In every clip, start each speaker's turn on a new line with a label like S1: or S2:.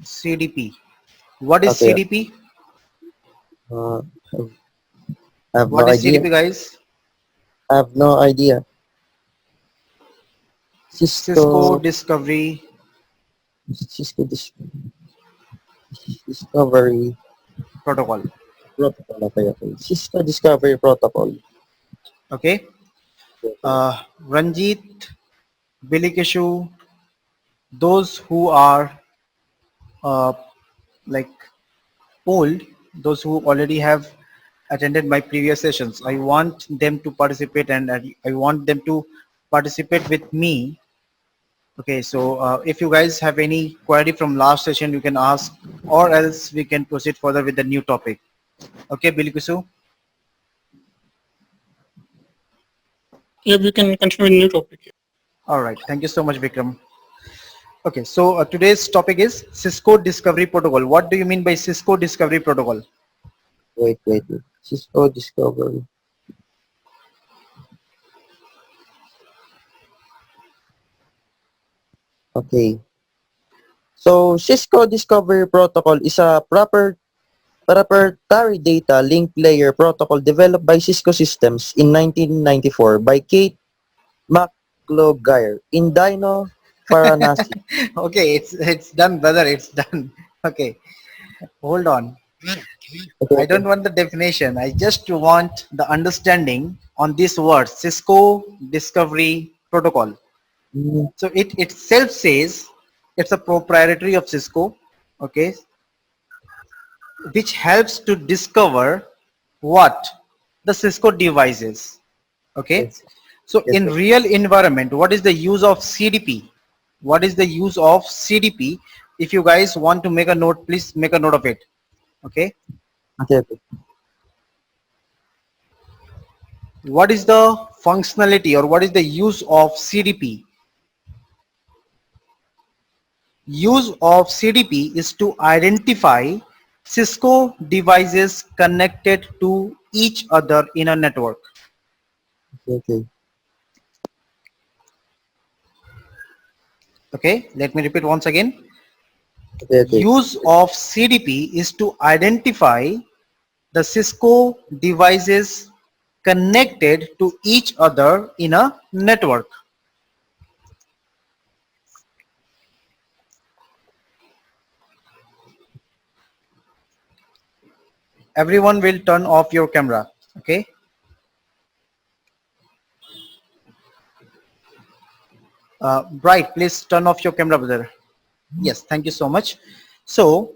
S1: CDP. What is
S2: Okay.
S1: CDP?
S2: Uh, I have no
S1: What is
S2: idea.
S1: CDP, guys?
S2: I have no idea.
S1: Cisco
S2: Cisco,
S1: Discovery
S2: Cisco Discovery
S1: Protocol.
S2: Protocol. Okay, okay. Cisco Discovery Protocol.
S1: Okay.
S2: Okay.
S1: Ranjit, Bilikeshu, those who are uh, like old, those who already have attended my previous sessions, I want them to participate and I want them to participate with me. Okay, so if you guys have any query from last session, you can ask, or else we can proceed further with the new topic. Okay, Bilikusu?
S3: Yeah, we can continue with new topic.
S1: All right, thank you so much, Vikram. Okay, so today's topic is Cisco Discovery Protocol. What do you mean by Cisco Discovery Protocol?
S2: Wait. Cisco Discovery. Okay. So Cisco Discovery Protocol is a proprietary data link layer protocol developed by Cisco Systems in 1994 by Kate McLaughlin in Dino, Varanasi.
S1: Okay, it's done, brother. It's done. Okay, hold on.
S2: Okay,
S1: I
S2: okay.
S1: don't want the definition. I just want the understanding on this word Cisco Discovery Protocol.
S2: Mm,
S1: So it itself says it's a proprietary of Cisco, okay, which helps to discover what the Cisco devices. Okay,
S2: yes,
S1: so
S2: yes,
S1: in
S2: sir.
S1: real environment, what is the use of CDP? What is the use of CDP? If you guys want to make a note, please make a note of it. Okay,
S2: Okay, okay.
S1: what is the functionality or what is the use of CDP? Use of CDP is to identify Cisco devices connected to each other in a network.
S2: Okay,
S1: Okay, let me repeat once again.
S2: okay, okay.
S1: Use of CDP is to identify the Cisco devices connected to each other in a network. Everyone will turn off your camera. Okay. Bright, please turn off your camera, brother. Yes, thank you so much. So,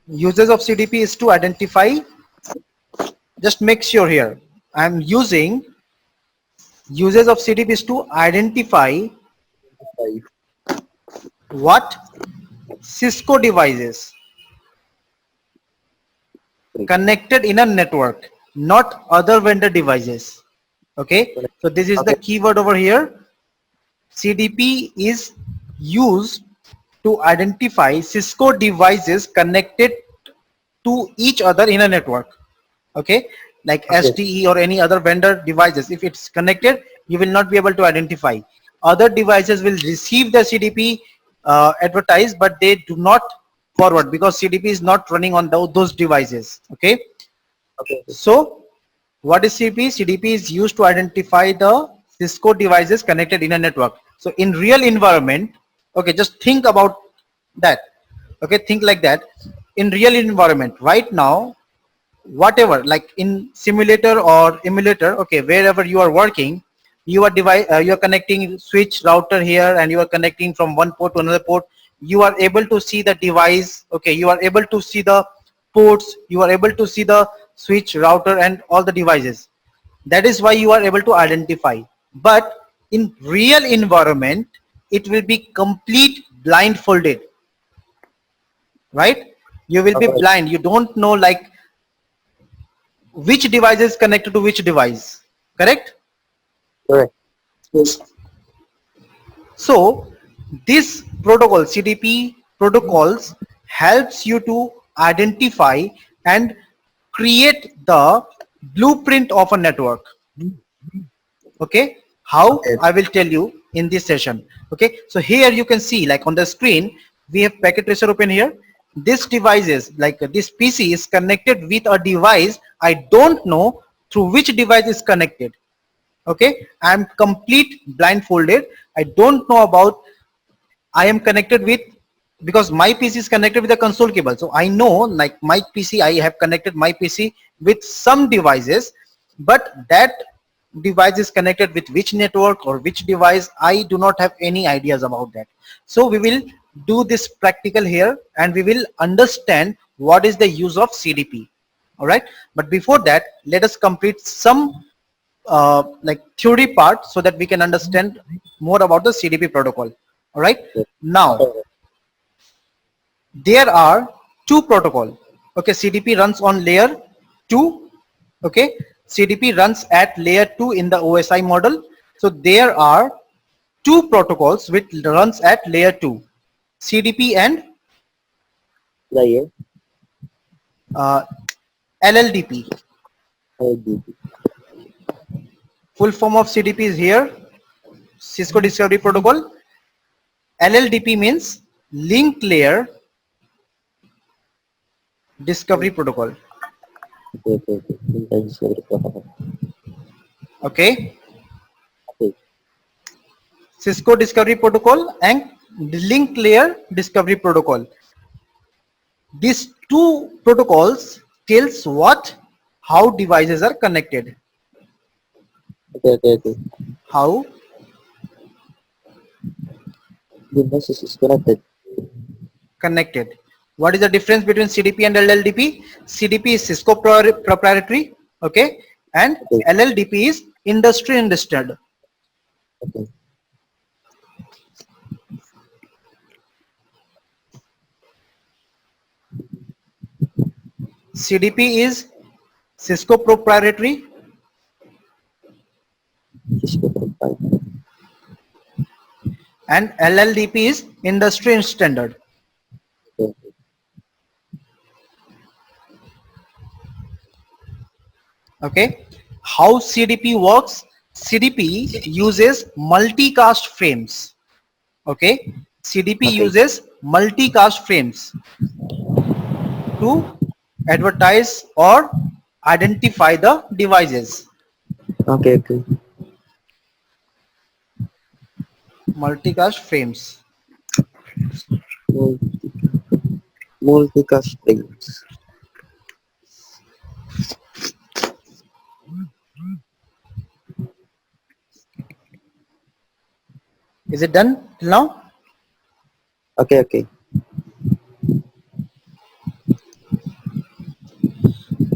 S1: uses of CDP is to identify, just make sure here, I'm using uses of CDP is to identify
S2: Five.
S1: what Cisco devices
S2: Three.
S1: connected in a network, not other vendor devices. Okay, so this is the
S2: Okay,
S1: keyword over here. CDP is used to identify Cisco devices connected to each other in a network. Okay, like
S2: okay,
S1: SDE or any other vendor devices, if it's connected, you will not be able to identify. Other devices will receive the CDP advertised, but they do not forward because CDP is not running on those devices. Okay,
S2: okay, okay.
S1: so what is CDP? CDP is used to identify the Cisco devices connected in a network. So in real environment, okay, just think about that. Okay, think like that. In real environment, right now, whatever, like in simulator or emulator, okay, wherever you are working, you are connecting switch router here and you are connecting from one port to another port. You are able to see the device. Okay, you are able to see the ports, you are able to see the switch router and all the devices. That is why you are able to identify. But in real environment, it will be complete blindfolded, right? You will be
S2: Alright,
S1: blind, you don't know like which device is connected to which device, correct?
S2: correct. Yes.
S1: So this protocol, CDP protocols, helps you to identify and create the blueprint of a network. Okay, how?
S2: Okay,
S1: I will tell you in this session. Okay, so here you can see like on the screen, we have packet tracer open here. This device is like this PC is connected with a device. I don't know through which device is connected. Okay, I am complete blindfolded. I don't know about. I am connected with, because my PC is connected with a console cable. So I know like my PC, I have connected my PC with some devices, but that device is connected with which network or which device, I do not have any ideas about that. So we will do this practical here and we will understand what is the use of CDP. All right. But before that, let us complete some like theory part so that we can understand more about the CDP protocol. All right. Now, there are two protocol. Okay, CDP runs on layer 2. Okay, CDP runs at layer 2 in the OSI model. So there are two protocols which runs at layer 2, CDP and
S2: Layer
S1: LLDP.
S2: LDP.
S1: Full form of CDP is here, Cisco Discovery Protocol. LLDP means Link Layer Discovery Protocol.
S2: Okay. Discovery protocol.
S1: Okay,
S2: Okay.
S1: Cisco Discovery Protocol and Link Layer Discovery Protocol. These two protocols tells what, how devices are connected.
S2: Okay.
S1: How
S2: Devices is connected.
S1: connected. What is the difference between CDP and LLDP? CDP is Cisco proprietary, okay, and
S2: Okay.
S1: LLDP is industry standard.
S2: Okay.
S1: CDP is Cisco proprietary
S2: Cisco protocol.
S1: and LLDP is industry standard.
S2: Okay.
S1: Okay, how CDP works? CDP uses multicast frames. Okay, CDP
S2: Okay.
S1: uses multicast frames to advertise or identify the devices.
S2: Okay.
S1: Multicast frames.
S2: Multi- Multicast frames.
S1: Is it done till now?
S2: Okay.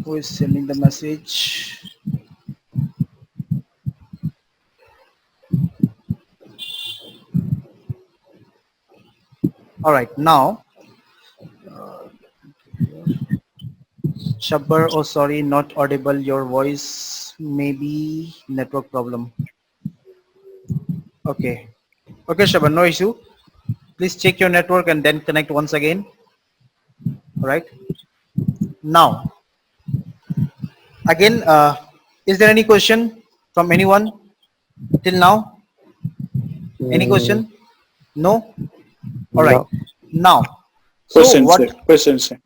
S1: Who is sending the message? All right, now Shabbar, oh sorry, not audible. Your voice maybe network problem. Okay. Okay, Shabbar, no issue. Please check your network and then connect once again. All right. Now, again, is there any question from anyone till now? Any
S2: Mm,
S1: question? No? All right.
S2: no.
S1: Now, so
S3: Question, sir.
S1: what?
S3: Question, sir.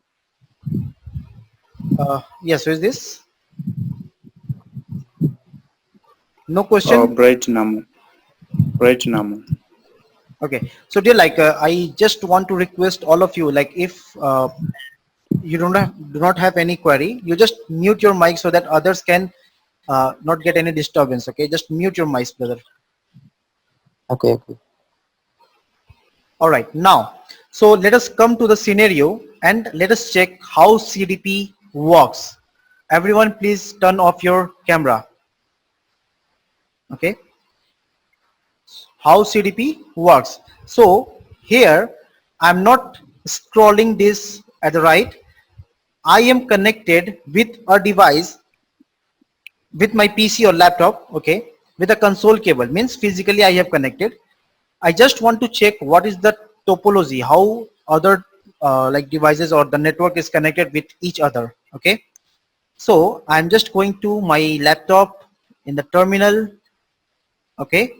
S1: Yes, who is this? No question?
S3: Bright Namu. Bright Namu.
S1: Okay. So dear, like I just want to request all of you, like if you do not have any query, you just mute your mic so that others can not get any disturbance. Okay, just mute your mics, brother.
S2: Okay.
S1: All right, now, so let us come to the scenario and let us check how CDP works. Everyone please turn off your camera. Okay, how CDP works. So here I'm not scrolling this at the right. I am connected with a device with my PC or laptop, okay, with a console cable, means physically I have connected. I just want to check what is the topology, how other like devices or the network is connected with each other. Okay, so I'm just going to my laptop in the terminal. Okay,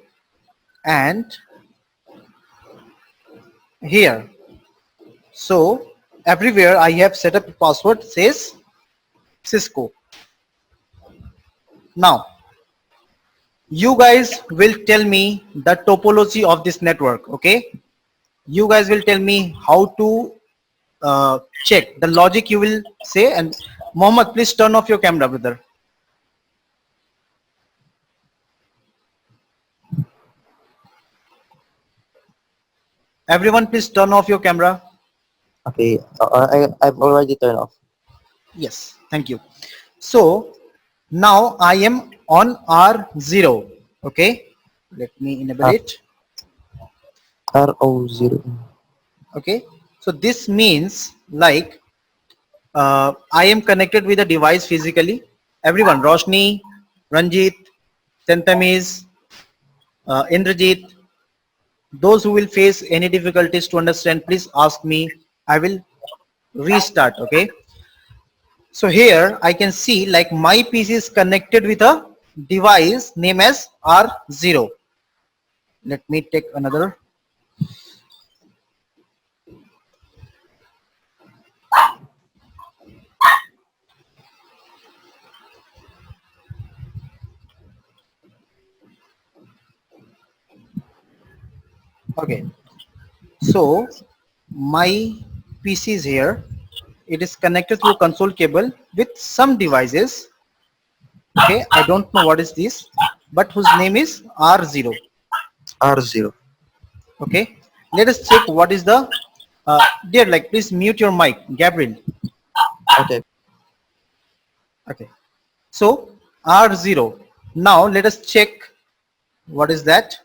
S1: and here So everywhere I have set up a password says Cisco. Now you guys will tell me the topology of this network. Okay, you guys will tell me how to check the logic you will say. And Mohammed, please turn off your camera, brother. Everyone, please turn off your camera.
S2: Okay, I've already turned off.
S1: Yes, thank you. So now I am on R0. Okay, let me enable
S2: Ah,
S1: it.
S2: RO0.
S1: Okay, so this means like I am connected with the device physically. Everyone, Roshni, Ranjit, Tentamiz, Indrajit, those who will face any difficulties to understand, please ask me. I will restart. Okay. So here I can see like my PC is connected with a device named as R0. Let me take another. Okay. So my PC is here. It is connected through console cable with some devices. Okay. I don't know what is this, but whose name is R0.
S2: R0.
S1: Okay. Let us check what is the, dear, like please mute your mic, Gabriel.
S2: Okay.
S1: Okay. So R0. Now let us check what is that.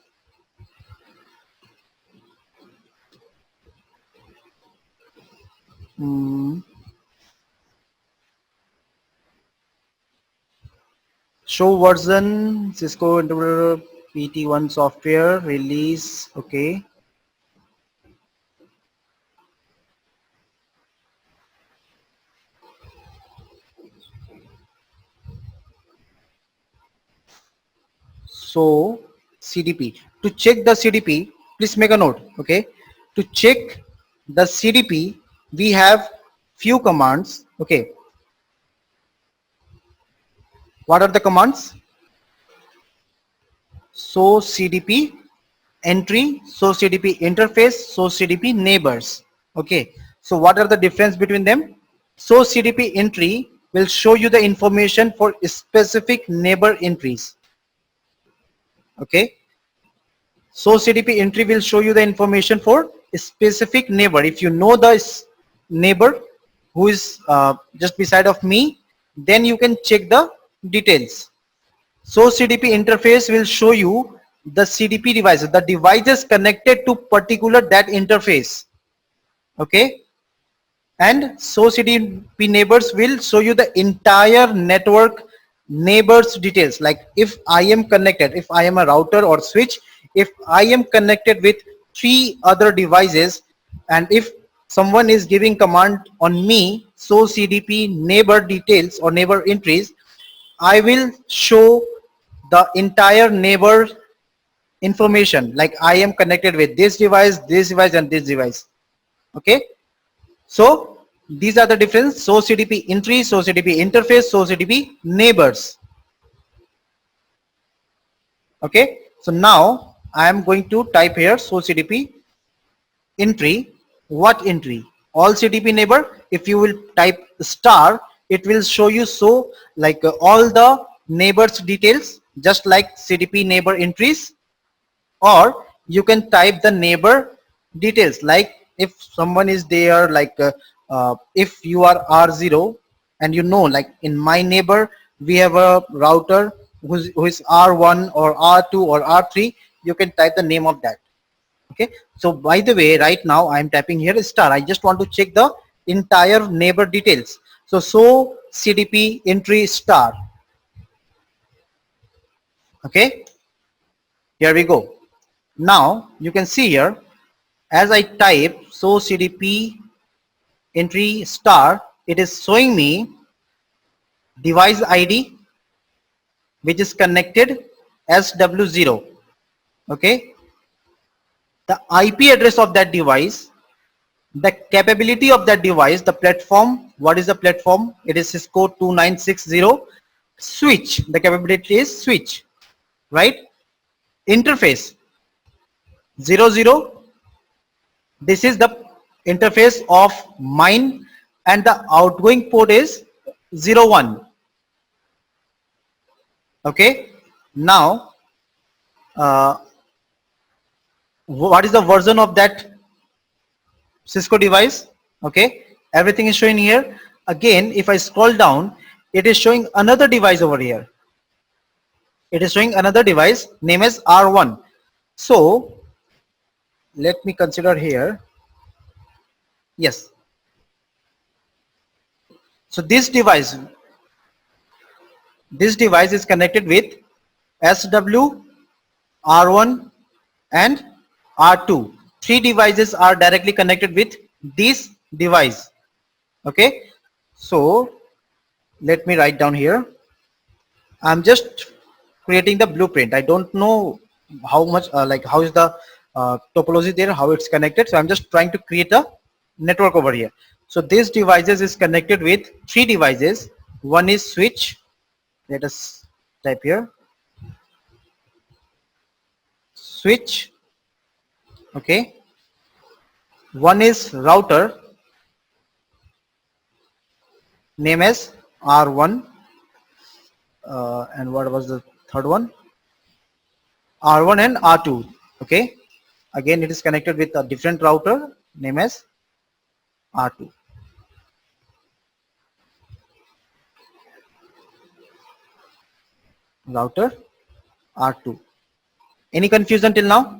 S1: Hmm. Show version Cisco Interpreter PT1 software release. Okay. So CDP. To check the CDP, please make a note. Okay. To check the CDP, we have few commands. Okay. What are the commands? So CDP entry, so CDP interface, so CDP neighbors. Okay. So what are the difference between them? So CDP entry will show you the information for specific neighbor entries. Okay. So CDP entry will show you the information for a specific neighbor. If you know the neighbor who is just beside of me, then you can check the details. So CDP interface will show you the CDP devices, the devices connected to particular that interface. Okay. And so CDP neighbors will show you the entire network neighbors details. Like if I am connected, if I am a router or switch, if I am connected with 3 other devices, and if someone is giving command on me, so CDP neighbor details or neighbor entries, I will show the entire neighbor information. Like I am connected with this device and this device. Okay. So these are the difference. So CDP entry, so CDP interface, so CDP neighbors. Okay. So now I am going to type here so CDP entry. What entry? All CDP neighbor. If you will type star, it will show you so like all the neighbors details, just like CDP neighbor entries. Or you can type the neighbor details, like if someone is there, like if you are R0 and you know like in my neighbor we have a router who is R1 or R2 or R3, you can type the name of that. Okay. So by the way, right now I'm typing here star. I just want to check the entire neighbor details. So CDP entry star. Okay, here we go. Now you can see here, as I type so CDP entry star, it is showing me device ID which is connected SW0. Okay, the IP address of that device the capability of that device, the platform, what is the platform? It is Cisco 2960 switch. The capability is switch, right? Interface 00. This is the interface of mine, and the outgoing port is 01. Okay. Now, what is the version of that Cisco device? Okay, everything is showing here. Again, if I scroll down, it is showing another device over here. It is showing another device name as R1. So let me consider here. Yes. So this device is connected with SW, R1 and R2. Three devices are directly connected with this device. Okay. So let me write down here. I'm just creating the blueprint. I don't know how much like how is the topology there, how it's connected. So I'm just trying to create a network over here. So this devices is connected with three devices. One is switch. Let us type here. Switch. Okay. One is router. Name as R1. And what was the third one? R1 and R2. Okay. Again, it is connected with a different router name as R2. Router R2. Any confusion till now?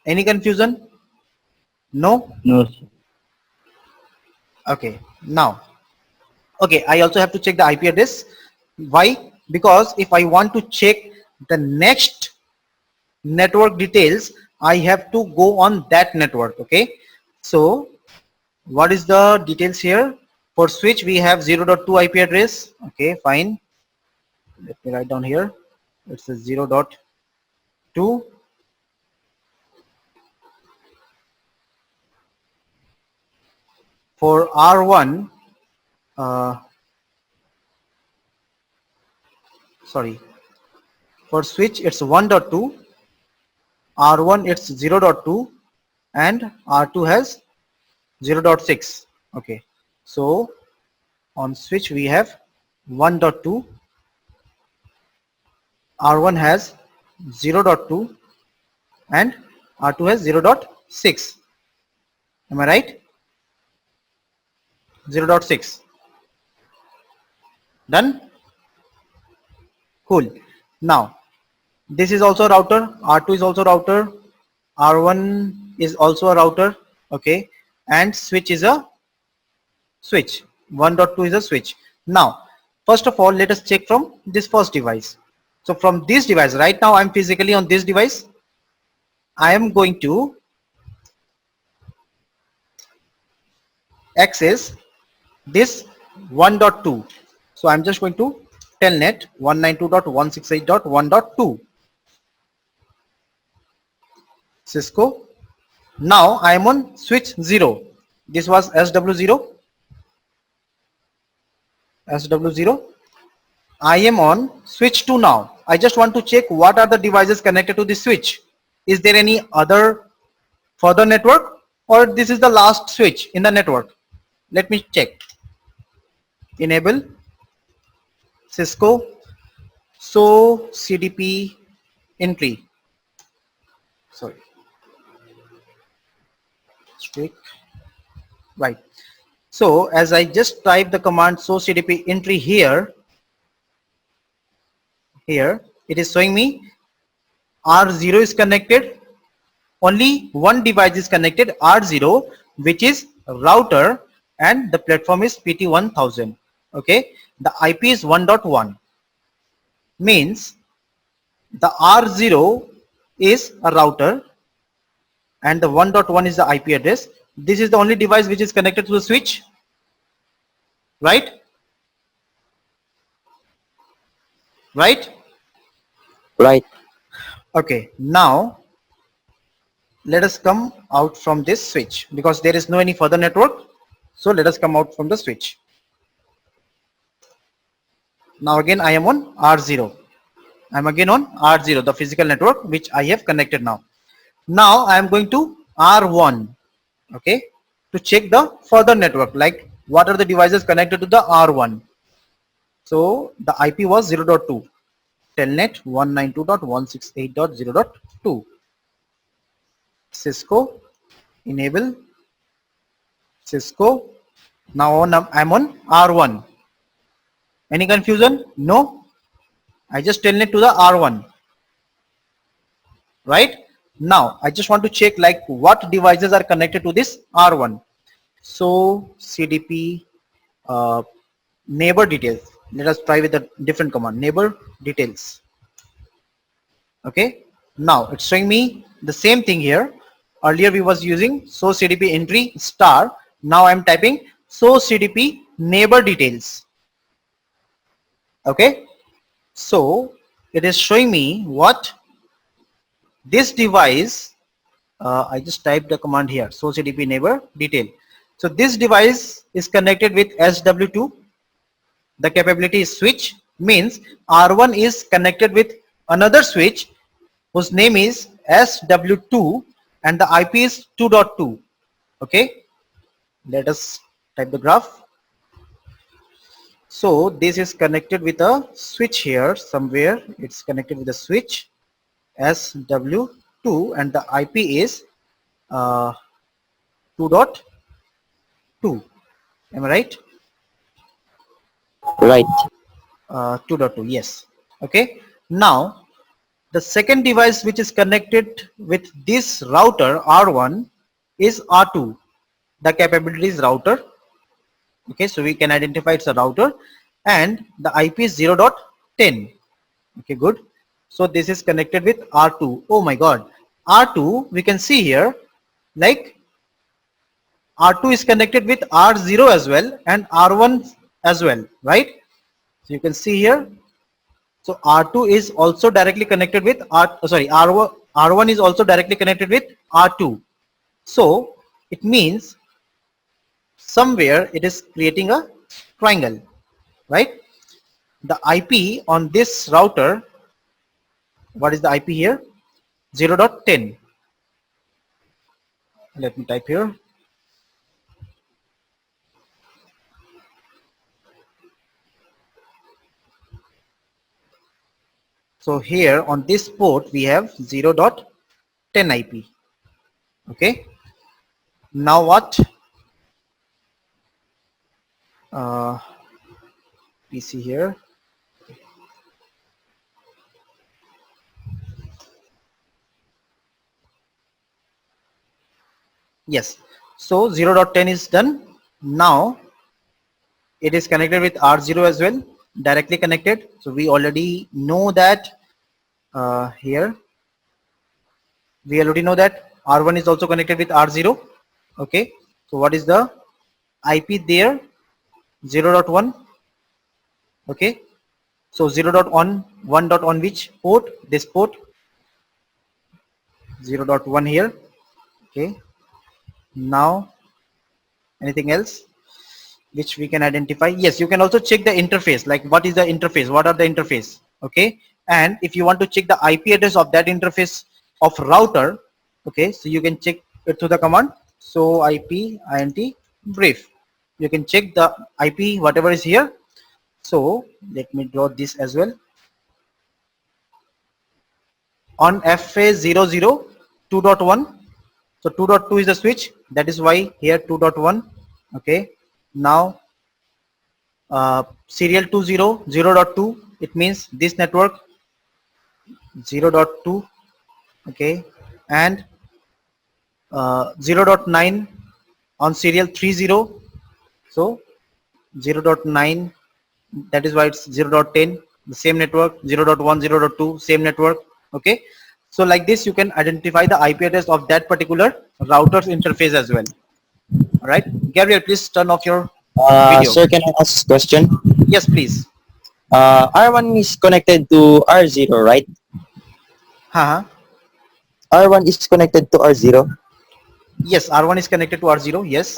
S1: Any confusion? No?
S2: No, sir.
S1: Okay. Now, okay, I also have to check the IP address. Why? Because if I want to check the next network details, I have to go on that network. Okay. So what is the details here? For switch, we have 0.2 IP address. Okay, fine. Let me write down here. It's a 0.2. For R1, sorry, for switch it's 1.2, R1 it's 0.2, and R2 has 0.6. Okay, so on switch we have 1.2, R1 has 0.2, and R2 has 0.6. Am I right? 0.6. Done? Cool. Now, this is also a router. R2 is also a router. R1 is also a router. Okay. And switch is a switch. 1.2 is a switch. Now, first of all, let us check from this first device. So from this device, right now I'm physically on this device. I am going to access this 1.2. So I'm just going to telnet 192.168.1.2 Cisco. Now I am on switch 0. This was SW0. SW0. I am on switch 2 now. I just want to check what are the devices connected to this switch. Is there any other further network, or this is the last switch in the network? Let me check. Enable Cisco so CDP entry. Sorry. Strict. Right. So as I just type the command so CDP entry here, it is showing me R0 is connected. Only one device is connected, R0, which is router, and the platform is PT1000. Okay, the IP is 1.1. Means the R0 is a router and the 1.1 is the IP address. This is the only device which is connected to the switch, right? Right?
S2: Right.
S1: Okay, now let us come out from this switch because there is no any further network. So let us come out from the switch. Now again I am on R0. I'm again on R0, the physical network which I have connected now. Now I am going to R1, okay, to check the further network, like what are the devices connected to the R1. So the IP was 0.2, telnet 192.168.0.2. Cisco, enable Cisco. Now I'm on R1. Any confusion? No. I just telnet to the R1. Right? Now I just want to check like what devices are connected to this R1. So CDP neighbor details. Let us try with a different command, neighbor details. Okay. Now it's showing me the same thing here. Earlier we was using source CDP entry star. Now I'm typing source CDP neighbor details. Okay. So it is showing me what this device. I just typed the command here, source CDP neighbor detail. So this device is connected with SW2. The capability is switch, means R1 is connected with another switch whose name is SW2 and the IP is 2.2. Okay, let us type the graph. So this is connected with a switch here somewhere. It's connected with a switch SW2 and the IP is 2.2. Am I right?
S2: Right.
S1: 2.2, yes. Okay. Now the second device which is connected with this router R1 is R2. The capability is router. Okay, so we can identify it's a router and the IP is 0.10. Okay, good. So this is connected with R2. Oh my god. R2 we can see here like R2 is connected with R0 as well and R1 as well, right? So you can see here. So R2 is also directly connected with R1 is also directly connected with R2. So it means somewhere it is creating a triangle, right? The IP on this router, what is the IP here? 0.10. Let me type here. So here on this port we have 0.10 IP. Okay. Now what? PC here. Yes. So 0.10 is done. Now it is connected with R0 as well, directly connected. So we already know that here we already know that R1 is also connected with R0. Okay. So what is the IP there? 0.1. Okay. So 0.1, 1 dot on which port? This port. 0.1 here. Okay. Now anything else which we can identify? Yes, you can also check the interface, like what is the interface, what are the interface. Okay, and if you want to check the IP address of that interface of router, okay, so you can check it through the command. So IP int brief, you can check the IP whatever is here. So let me draw this as well. On FA00 2.1, so 2.2 is the switch, that is why here 2.1. okay. Now serial 20 0.2, it means this network 0.2. okay, and 0.9 on serial 30. So 0.9, that is why it's 0.10. the same network. 0.1 0.2, same network. Okay, so like this you can identify the IP address of that particular router's interface as well. All right, Gabriel, please turn off your video.
S2: Sir, can I ask a question?
S1: Yes, please.
S2: R1 is connected to R0, right?
S1: Haha.
S2: R1 is connected to R0.
S1: Yes, R1 is connected to R0. Yes.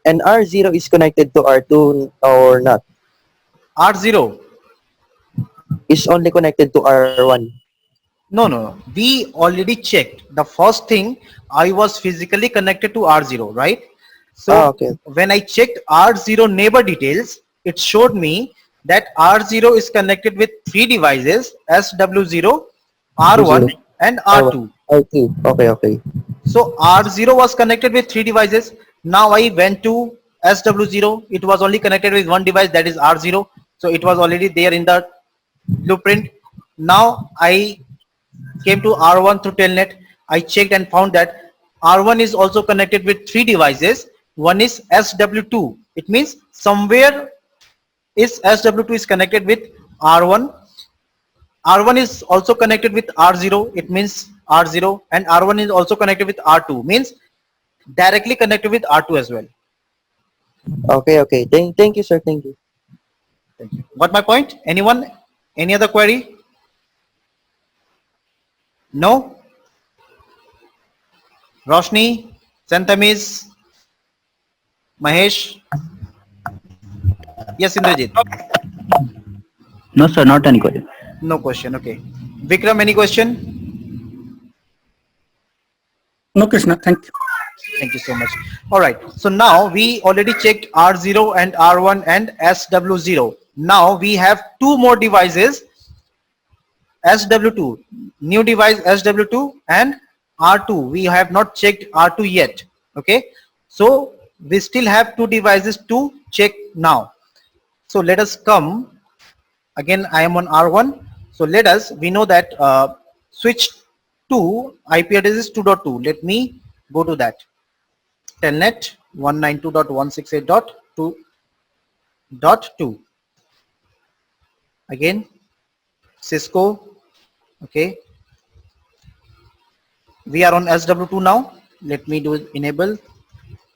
S2: And R0 is connected to R2 or not?
S1: R0.
S2: Is only connected to R1.
S1: No, no, no. We already checked. The first thing, I was physically connected to R0, right? So
S2: Okay.
S1: when I checked R0 neighbor details, it showed me that R0 is connected with three devices, SW0, R1
S2: R0.
S1: and
S2: R1.
S1: R2.
S2: R2. Okay, okay.
S1: So R0 was connected with three devices. Now I went to SW0. It was only connected with one device, that is R0. So it was already there in the blueprint. Now I came to R1 through Telnet. I checked and found that R1 is also connected with three devices. One is SW2. It means somewhere is SW2 is connected with R1. R1 is also connected with R0. It means R0, and R1 is also connected with R2. Means directly connected with R2 as well.
S2: Okay, okay. Thank you, sir. Thank you.
S1: Thank you. Got my point? Anyone? Any other query? No? Roshni, Santamiz, Mahesh? Yes, Indrajit.
S4: No, sir, not any query.
S1: No question. Okay. Vikram, any question?
S3: No, Krishna, thank you.
S1: Thank you so much. All right. So now we already checked R0 and R1 and SW0. Now we have two more devices, SW2, new device SW2 and R2. We have not checked R2 yet. Okay. So we still have two devices to check now. So let us come. Again, I am on R1. So we know that switch to IP address is 2.2. Let me go to that. Telnet 192.168.2.2. Again, Cisco. Okay. We are on SW2 now. Let me do enable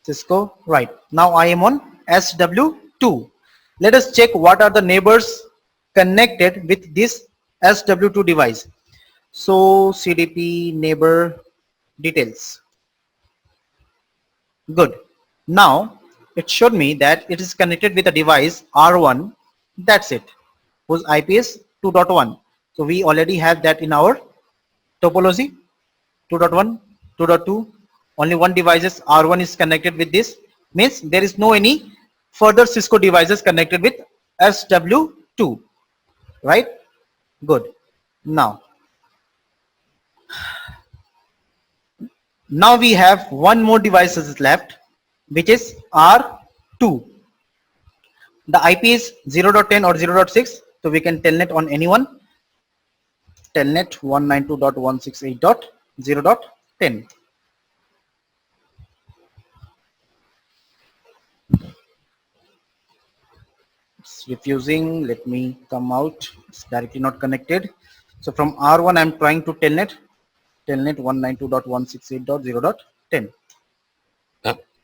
S1: Cisco. Right. Now I am on SW2. Let us check what are the neighbors connected with this SW2 device. So CDP neighbor details. Good. Now it showed me that it is connected with a device R1. That's it. Whose IP is 2.1. So we already have that in our topology. 2.1, 2.2. Only one devices R1 is connected with this. Means there is no any further Cisco devices connected with SW2. Right? Good. Now we have one more device is left, which is R2. The IP is 0.10 or 0.6, so we can telnet on anyone. Telnet 192.168.0.10. It's refusing. Let me come out. It's directly not connected. So from R1, I'm trying to telnet 192.168.0.10.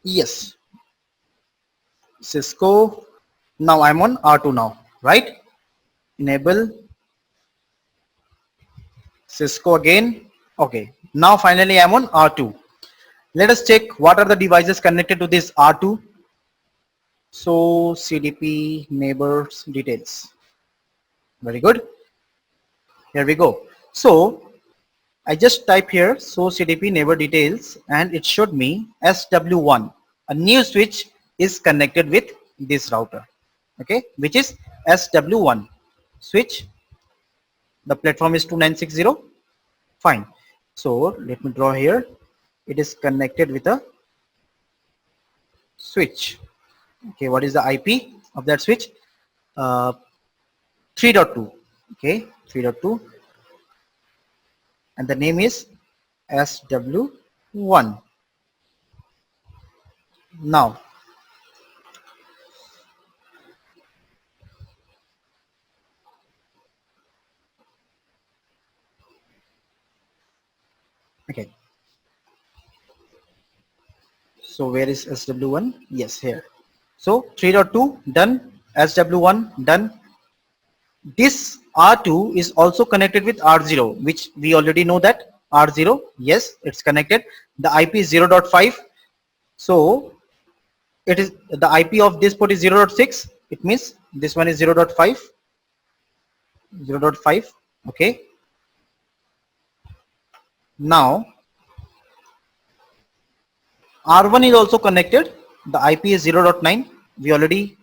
S1: Yes. Cisco. Now I'm on R2 now, right? Enable Cisco again. Okay. Now finally I'm on R2. Let us check what are the devices connected to this R2. So CDP neighbors details. Very good. Here we go. So I just type here, so CDP neighbor details, and it showed me SW1. A new switch is connected with this router, okay, which is SW1 switch. The platform is 2960. Fine. So let me draw here. It is connected with a switch. Okay, what is the IP of that switch? 3.2. Okay, 3.2. And the name is SW1. Now, okay. So where is SW1? Yes, here. So 3.2 done, SW1 done. This R2 is also connected with R0, which we already know that R0, yes, it's connected. The IP is 0.5. So it is the IP of this port is 0.6. It means this one is 0.5. 0.5. Okay. Now R1 is also connected. The IP is 0.9. We already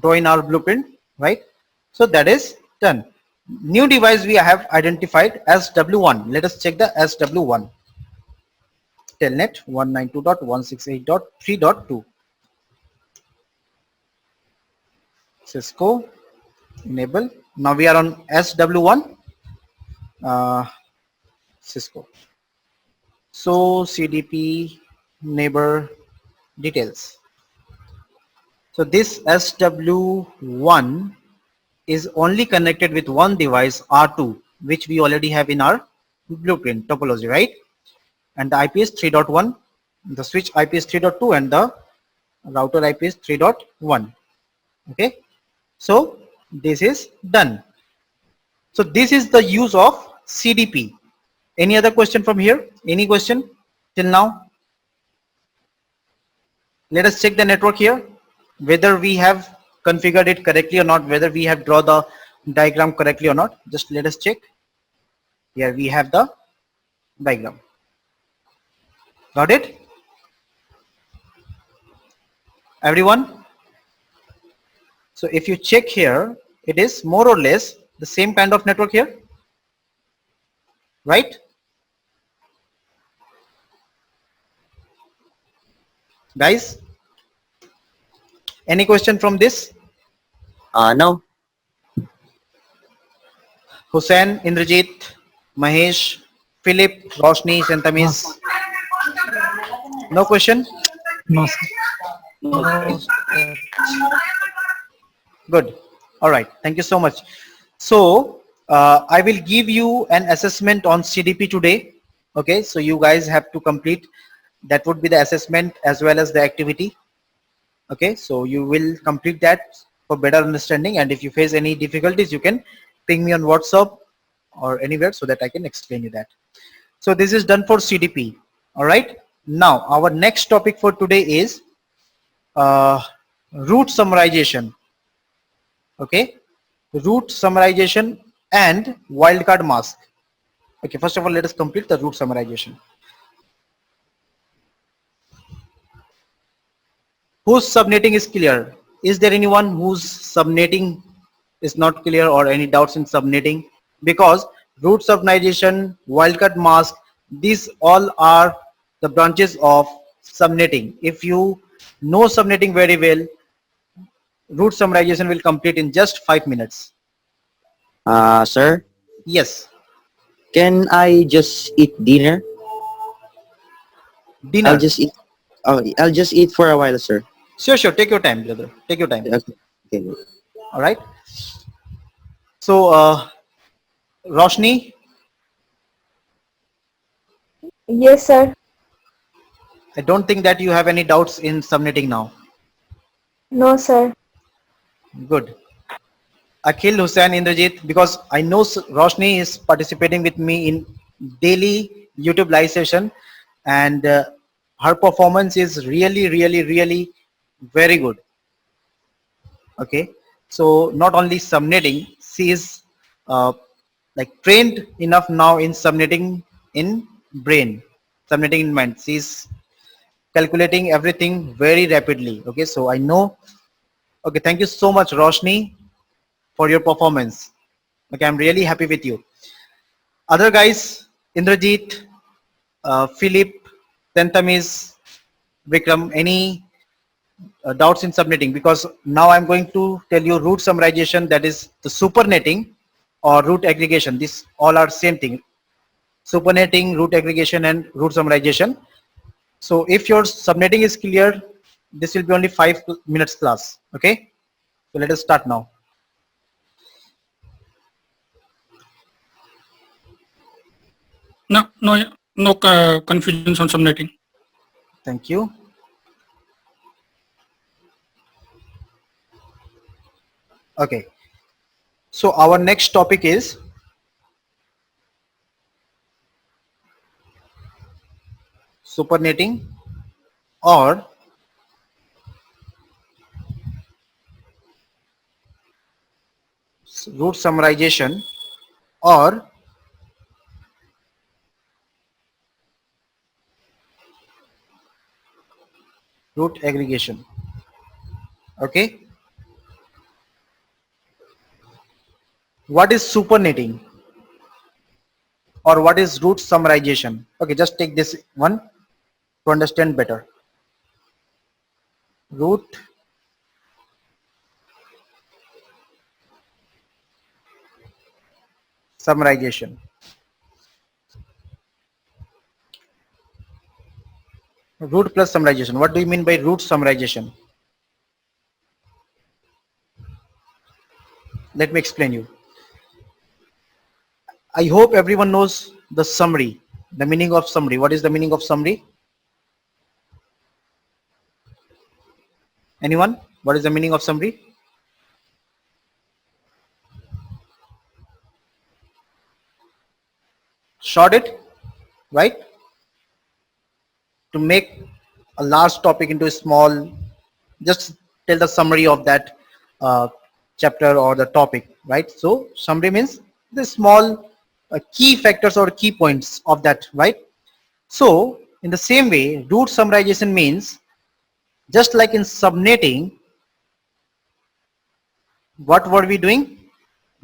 S1: draw in our blueprint, right? So that is done. New device we have identified as W1. Let us check the SW1. Telnet 192.168.3.2. Cisco enable. Now we are on SW1. Cisco. So CDP neighbor details. So this SW1 is only connected with one device R2, which we already have in our blueprint topology, right? And the IP is 3.1, the switch IP is 3.2, and the router IP is 3.1. Okay, so this is done. So this is the use of CDP. Any other question from here? Any question till now? Let us check the network here, whether we have configured it correctly or not, whether we have drawn the diagram correctly or not. Just let us check. Here we have the diagram. Got it? Everyone? So if you check here, it is more or less the same kind of network here, right? Guys, any question from this?
S2: No.
S1: Hussain, Indrajit, Mahesh, Philip, Roshni, Shantamis. No question?
S3: No, sir.
S1: Good. All right. Thank you so much. So I will give you an assessment on CDP today. Okay. So you guys have to complete. That would be the assessment as well as the activity. Okay. So you will complete that for better understanding. And if you face any difficulties, you can ping me on WhatsApp or anywhere so that I can explain you that. So this is done for CDP. All right. Now our next topic for today is route summarization. Okay, route summarization and wildcard mask. Okay, first of all, let us complete the route summarization. Whose subnetting is clear? Is there anyone whose subnetting is not clear or any doubts in subnetting? Because route summarization, wildcard mask, these all are the branches of subnetting. If you know subnetting very well, route summarization will complete in just 5 minutes.
S2: Sir,
S1: Yes,
S2: can I just eat dinner?
S1: dinner.
S2: I'll just eat for a while, sir.
S1: Sure, sure. Take your time, brother. Take your time.
S2: Okay. Okay.
S1: All right. So, Roshni,
S5: Yes, sir.
S1: I don't think that you have any doubts in subnetting now.
S5: No, sir.
S1: Good. Akhil, Hussain, Indrajit, because I know Roshni is participating with me in daily YouTube live session, and her performance is really very good. Okay. So not only subnetting, she is like trained enough now in subnetting in brain, subnetting in mind. She's calculating everything very rapidly. Okay, so I know. Okay, thank you so much, Roshni, for your performance. Okay, I'm really happy with you. Other guys, Indrajit, Philip, Tentamis, Vikram, any doubts in subnetting? Because now I'm going to tell you route summarization, that is the supernetting or route aggregation. These all are same thing. Supernetting, route aggregation, and route summarization. So if your subnetting is clear, this will be only 5 minutes class. Okay. So let us start now.
S3: No confusions on subnetting.
S1: Thank you. Okay. So our next topic is supernating or root summarization or root aggregation. Okay, what is supernating or what is root summarization? Okay, just take this one to understand better. Root summarization. Root plus summarization. What do you mean by root summarization? Let me explain you. I hope everyone knows the summary, the meaning of summary. What is the meaning of summary? Anyone? What is the meaning of summary? Short it, right? To make a large topic into a small, just tell the summary of that chapter or the topic, right? So summary means the small key factors or key points of that, right? So in the same way, root summarization means just like in subnetting, what were we doing?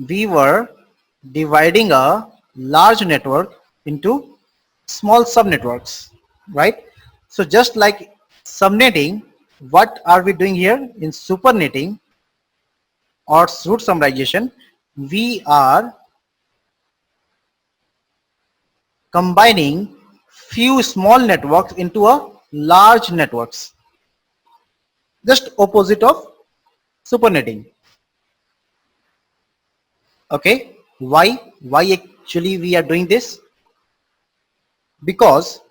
S1: We were dividing a large network into small subnetworks, right? So just like subnetting, what are we doing here in supernetting or root summarization? We are combining few small networks into a large networks, just opposite of supernetting. Okay, why actually we are doing this? Because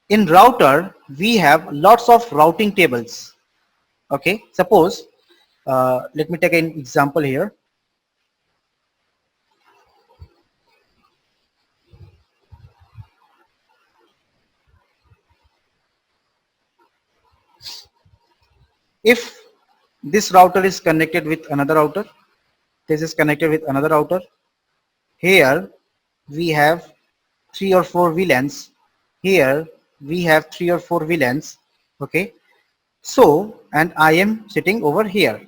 S1: in router we have lots of routing tables. Okay, suppose let me take an example here. If this router is connected with another router, this is connected with another router, here we have 3 or 4 VLANs, here we have 3 or 4 VLANs. Okay, so and I am sitting over here,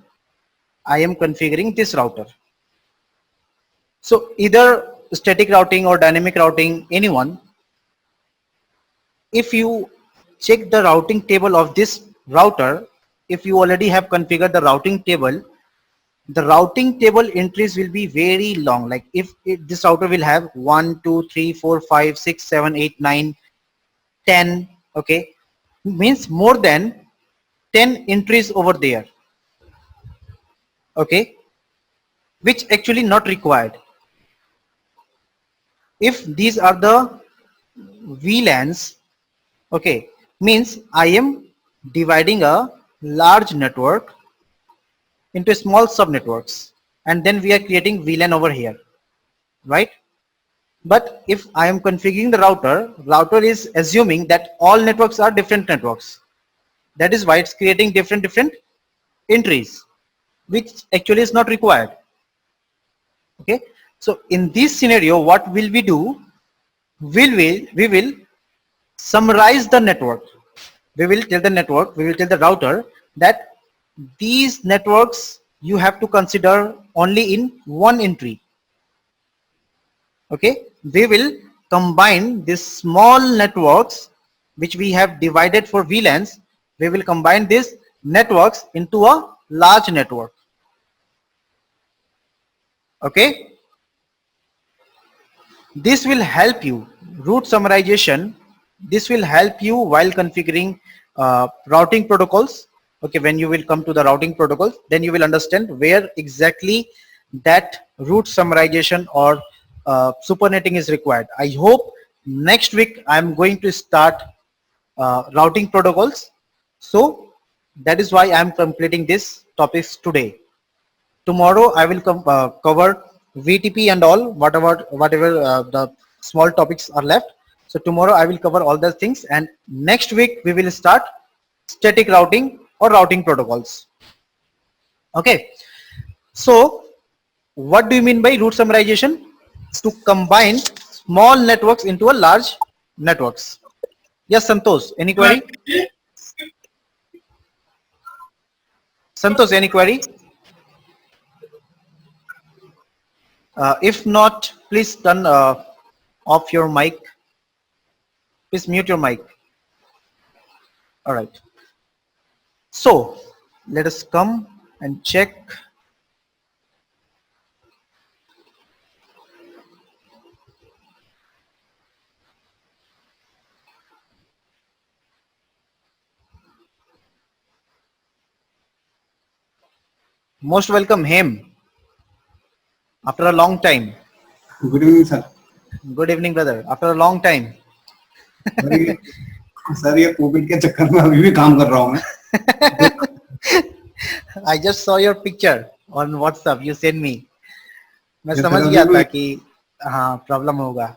S1: I am configuring this router. So either static routing or dynamic routing, anyone, if you check the routing table of this router, if you already have configured the routing table, the routing table entries will be very long. Like if this router will have 1 2 3 4 5 6 7 8 9 10, okay, means more than 10 entries over there, okay, which actually not required. If these are the VLANs, okay, means I am dividing a large network into small subnetworks and then we are creating VLAN over here, right? But if I am configuring the router is assuming that all networks are different networks. That is why it's creating different entries, which actually is not required. Okay, so in this scenario, what will we do? We will summarize the network. We will tell the router that these networks you have to consider only in one entry. Okay, we will combine these small networks which we have divided for VLANs. We will combine these networks into a large network. Okay, this will help you root summarization. This will help you while configuring routing protocols. Okay, when you will come to the routing protocols, then you will understand where exactly that root summarization or supernetting is required. I hope next week I am going to start routing protocols. So that is why I am completing this topics today. Tomorrow I will cover VTP and all whatever the small topics are left. So tomorrow I will cover all those things, and next week we will start static routing or routing protocols. Okay. So what do you mean by route summarization? To combine small networks into a large networks. Yes, Santosh, any query? Santosh, any query? If not, please turn off your mic. Please mute your mic. All right. So let us come and check. Most welcome, Hem. After a long time.
S6: Good evening sir.
S1: Good evening, brother. After a long time.
S6: Sir ये Covid के चक्कर में अभी भी काम कर रहा हूँ मैं।
S1: I just saw your picture on WhatsApp. You sent me. मैं
S6: Yes,
S1: समझ
S6: sir,
S1: गया
S6: अभी
S1: था
S6: भी-
S1: कि हाँ प्रॉब्लम होगा.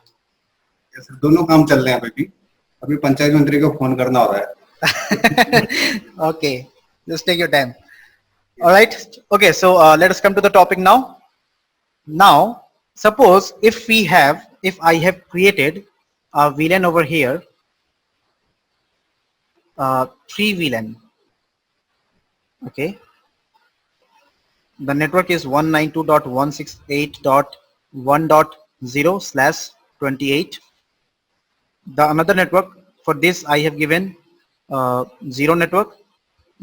S6: Yes, sir, दोनों काम चल रहे हैं अभी भी। अभी पंचायत मंत्री को फोन करना हो रहा है।
S1: Okay, just take your time. All right. Okay, so let us come to the topic now. Now, suppose if I have created a VLAN over here, 3 VLAN. Okay. The network is 192.168.1.0/28. The another network for this I have given 0 network,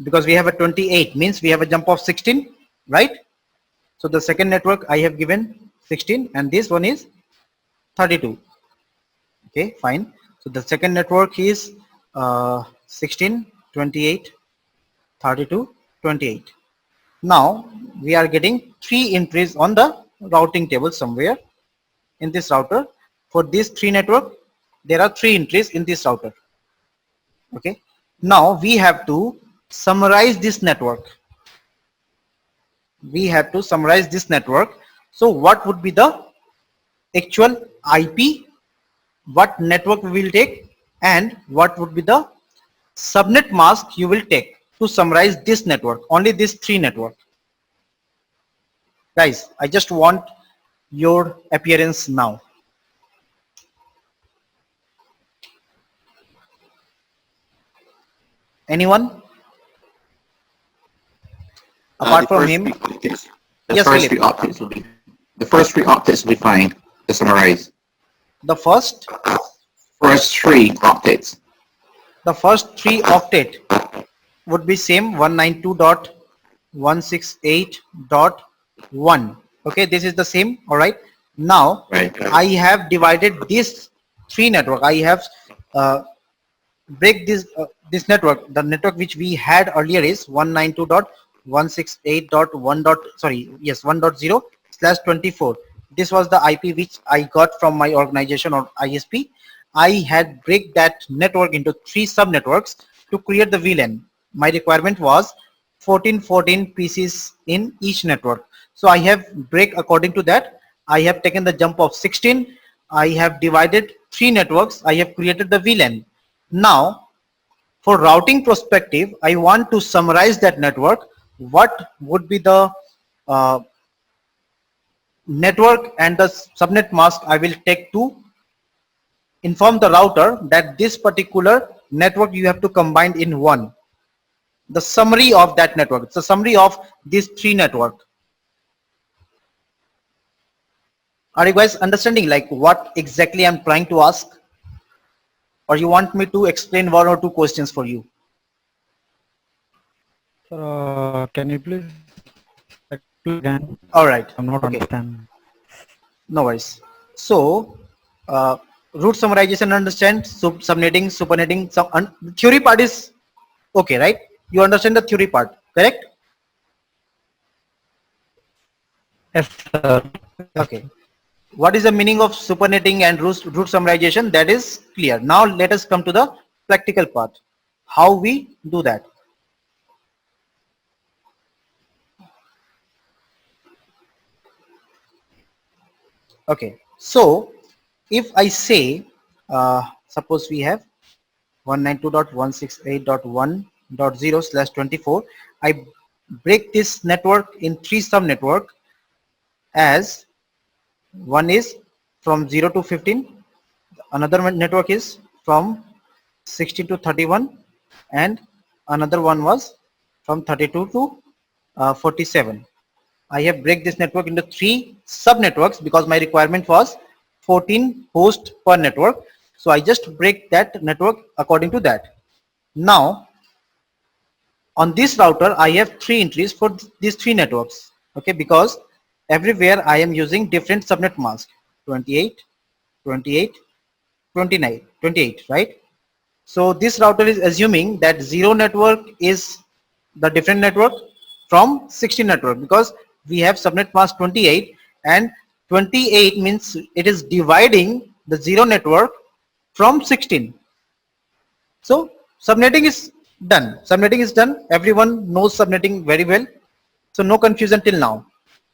S1: because we have a 28 means we have a jump of 16, right? So the second network I have given 16 and this one is 32. Okay, fine. So the second network is 16, 28, 32, 28. Now we are getting 3 entries on the routing table somewhere in this router. For these 3 network, there are 3 entries in this router. Okay. Now we have to summarize this network. So what would be the actual IP, what network we will take, and what would be the subnet mask you will take to summarize this network, only these 3 network. Guys, I just want your appearance now. Anyone? Apart from him? Yes,
S7: first
S1: Philip.
S7: three optics will be the first 3 optics will be fine to summarize.
S1: The first
S7: First 3 optics.
S1: The first 3 octet would be same 192.168.1. Okay, this is the same. All right. Now
S7: Right.
S1: I have divided this 3 network. I have break this network. The network which we had earlier is 192.168.1.0/24. This was the IP which I got from my organization or ISP. I had break that network into 3 sub networks to create the VLAN. My requirement was 14 pieces in each network. So I have break according to that. I have taken the jump of 16. I have divided 3 networks. I have created the VLAN. Now, for routing perspective, I want to summarize that network. What would be the network and the subnet mask I will take to inform the router that this particular network you have to combine in one. The summary of that network. It's a summary of these 3 network. Are you guys understanding like what exactly I'm trying to ask? Or you want me to explain 1 or 2 questions for you?
S8: Sir, can you please explain again?
S1: All right.
S8: I'm not
S1: Okay.
S8: understanding.
S1: No worries. So, root summarization, understand, subnetting, supernetting. Theory part is okay, right? You understand the theory part, correct?
S8: Yes, sir.
S1: Okay. What is the meaning of supernetting and root summarization? That is clear. Now let us come to the practical part. How we do that? Okay. So if I say suppose we have 192.168.1.0/24. I break this network in 3 subnetwork, as one is from 0 to 15, another network is from 16 to 31, and another one was from 32 to 47. I have break this network into 3 sub networks because my requirement was 14 hosts per network. So I just break that network according to that. Now on this router I have 3 entries for these 3 networks. Okay, because everywhere I am using different subnet mask, 28, 28, 29, 28, right? So this router is assuming that 0 network is the different network from 16 network, because we have subnet mask 28, and 28 means it is dividing the 0 network from 16. So subnetting is done. Subnetting is done. Everyone knows subnetting very well. So no confusion till now.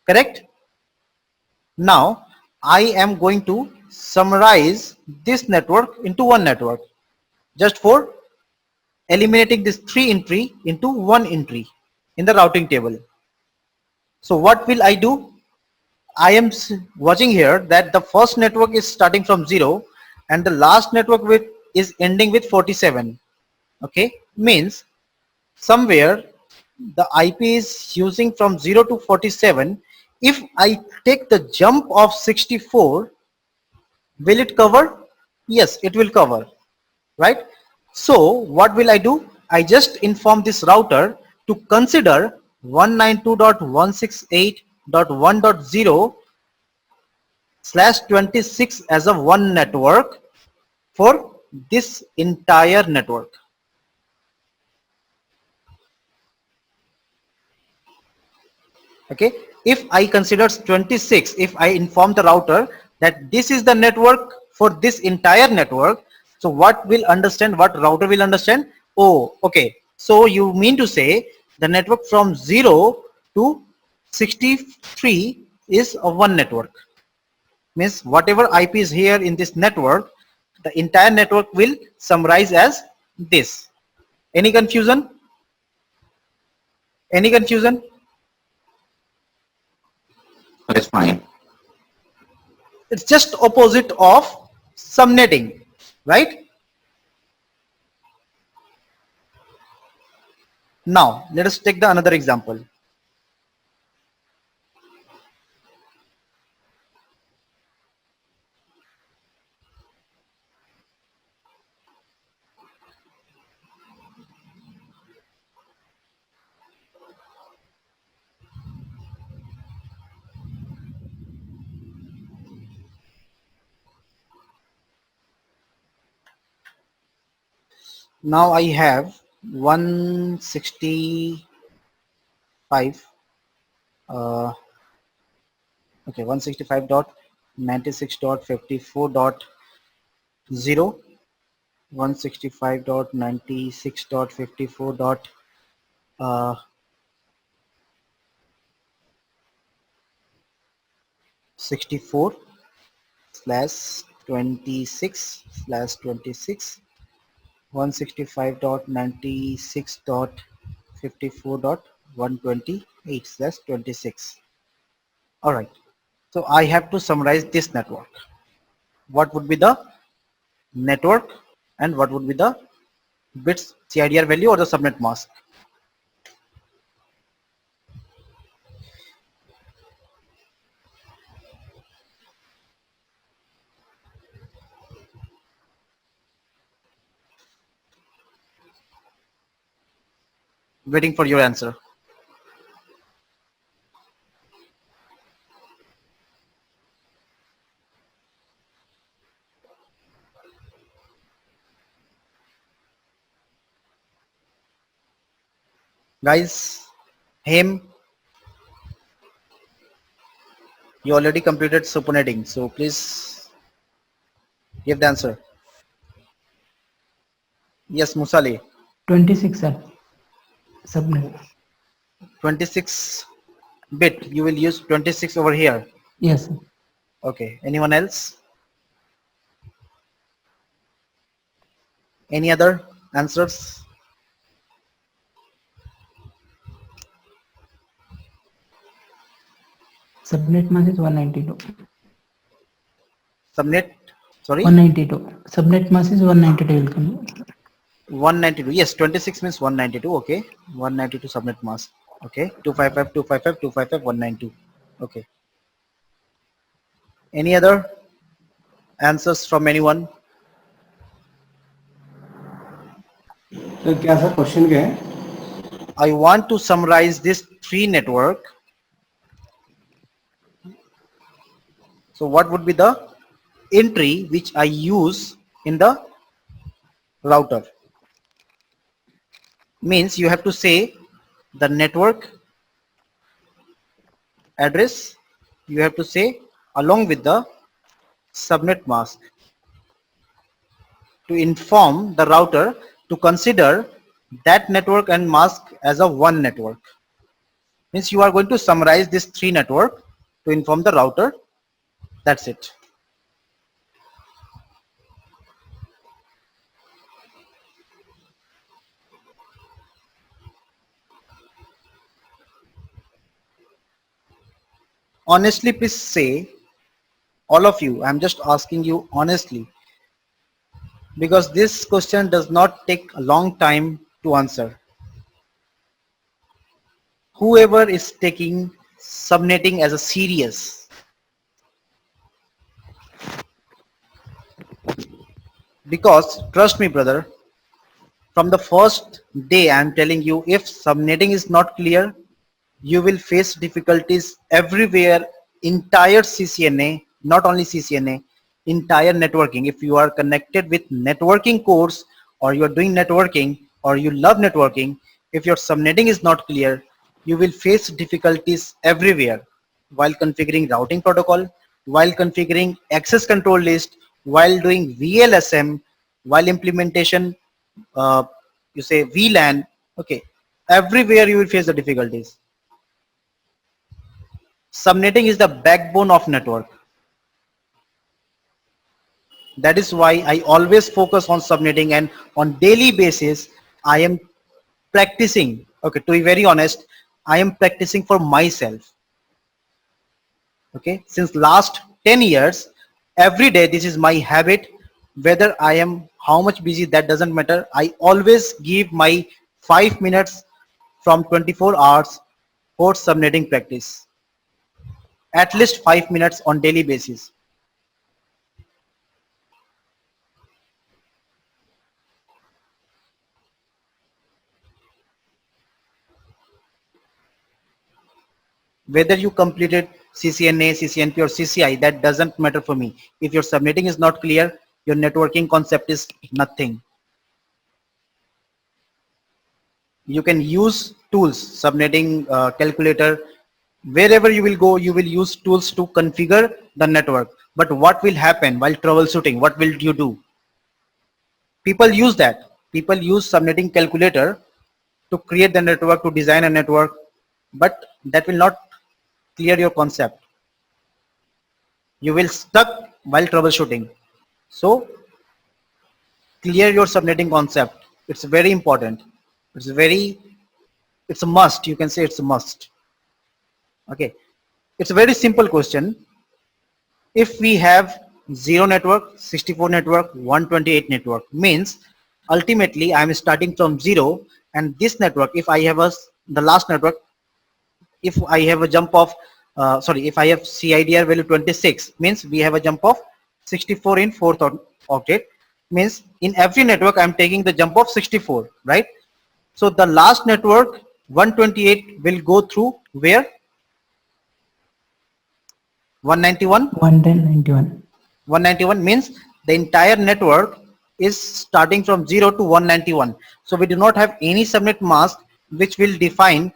S1: Correct? Now I am going to summarize this network into one network, just for eliminating this 3 entry into 1 entry in the routing table. So what will I do? I am watching here that the first network is starting from 0 and the last network is ending with 47. Okay, means somewhere the IP is using from 0 to 47. If I take the jump of 64, will it cover? Yes, it will cover, right? So what will I do? I just inform this router to consider 192.168.1.0/26 as a one network for this entire network. Okay, if I consider 26, if I inform the router that this is the network for this entire network, so what router will understand? Oh, okay, so you mean to say the network from 0 to 63 is a one network, means whatever IP is here in this network, the entire network will summarize as this. Any confusion? Any confusion?
S7: That's fine.
S1: It's just opposite of subnetting, right? Now let us take the another example. Now I have 165 okay, 165.96.54.0, 165.96.54.64 slash 26/26, 165.96.54.128/26. All right, so I have to summarize this network. What would be the network and what would be the bits CIDR value or the subnet mask? Waiting for your answer. Guys, him, you already completed supernetting, so please give the answer. Yes, Musali.
S9: 26, sir. Subnet.
S1: 26 bit. You will use 26 over here.
S9: Yes, sir.
S1: Okay. Anyone else? Any other answers?
S9: Subnet mask is 192.
S1: Subnet, sorry,
S9: 192. Subnet mask is 192. will come.
S1: 192. Yes, 26 means 192. Okay, 192 subnet mask. Okay, 255, 255, 255, 192. Okay. Any other answers from anyone?
S6: Sir क्या sir question क्या है?
S1: I want to summarize this tree network. So what would be the entry which I use in the router? Means you have to say the network address, you have to say along with the subnet mask to inform the router to consider that network and mask as a one network. Means you are going to summarize this three network to inform the router. That's it. Honestly, please say, all of you, I'm just asking you honestly, because this question does not take a long time to answer. Whoever is taking subnetting as a serious, because trust me brother, from the first day I'm telling you, if subnetting is not clear, you will face difficulties everywhere, entire CCNA, not only CCNA, entire networking. If you are connected with networking course, or you are doing networking, or you love networking, if your subnetting is not clear, you will face difficulties everywhere while configuring routing protocol, while configuring access control list, while doing VLSM, while implementation, you say VLAN. Okay, everywhere you will face the difficulties. Subnetting is the backbone of network. That is why I always focus on subnetting, and on daily basis I am practicing. Okay, to be very honest, I am practicing for myself. Okay, since last 10 years, every day this is my habit. Whether I am how much busy, that doesn't matter. I always give my 5 minutes from 24 hours for subnetting practice. At least 5 minutes on daily basis. Whether you completed CCNA, CCNP or CCI, that doesn't matter for me. If your subnetting is not clear, your networking concept is nothing. You can use tools, subnetting calculator. Wherever you will go, you will use tools to configure the network. But what will happen while troubleshooting? What will you do? People use that. People use subnetting calculator to create the network, to design a network, but that will not clear your concept. You will stuck while troubleshooting. So clear your subnetting concept. It's very important. It's a must. You can say it's a must. Okay. It's a very simple question. If we have 0 network, 64 network, 128 network, means ultimately I am starting from 0, and this network, if I have the last network, if I have a jump of if I have CIDR value 26, means we have a jump of 64 in 4th octet, means in every network I'm taking the jump of 64, right? So the last network 128 will go through where? 191?
S9: 191.
S1: 191 means the entire network is starting from 0 to 191. So we do not have any subnet mask which will define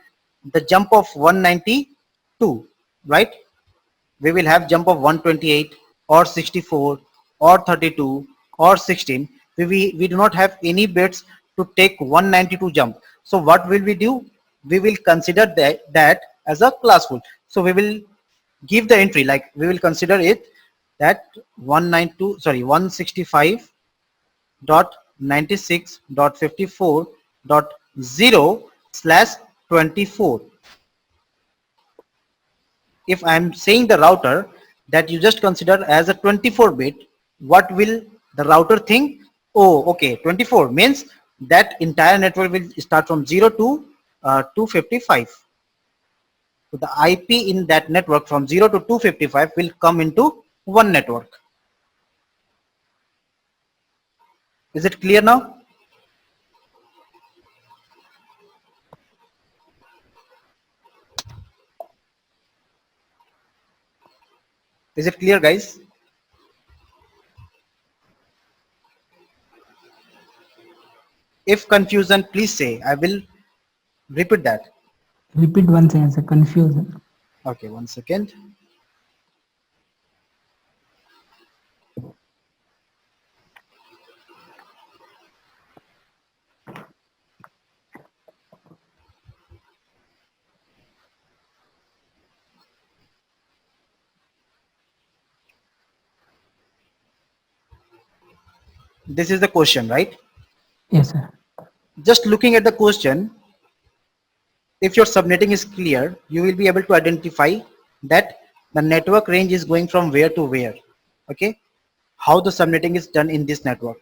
S1: the jump of 192, right? We will have jump of 128 or 64 or 32 or 16. We do not have any bits to take 192 jump. So what will we do? We will consider that as a classful. So we will give the entry, like we will consider it that 165.0 192.96.54.0/24. If I am saying the router that you just consider as a 24 bit, what will the router think? Oh, okay, 24 means that entire network will start from 0 to 255. So the IP in that network from 0 to 255 will come into one network. Is it clear now? Is it clear, guys? If confusion, please say. I will repeat that.
S9: Repeat once again, sir. Confusion.
S1: Okay, 1 second. This is the question, right?
S9: Yes, sir.
S1: Just looking at the question, if your subnetting is clear, you will be able to identify that the network range is going from where to where. Okay, how the subnetting is done in this network.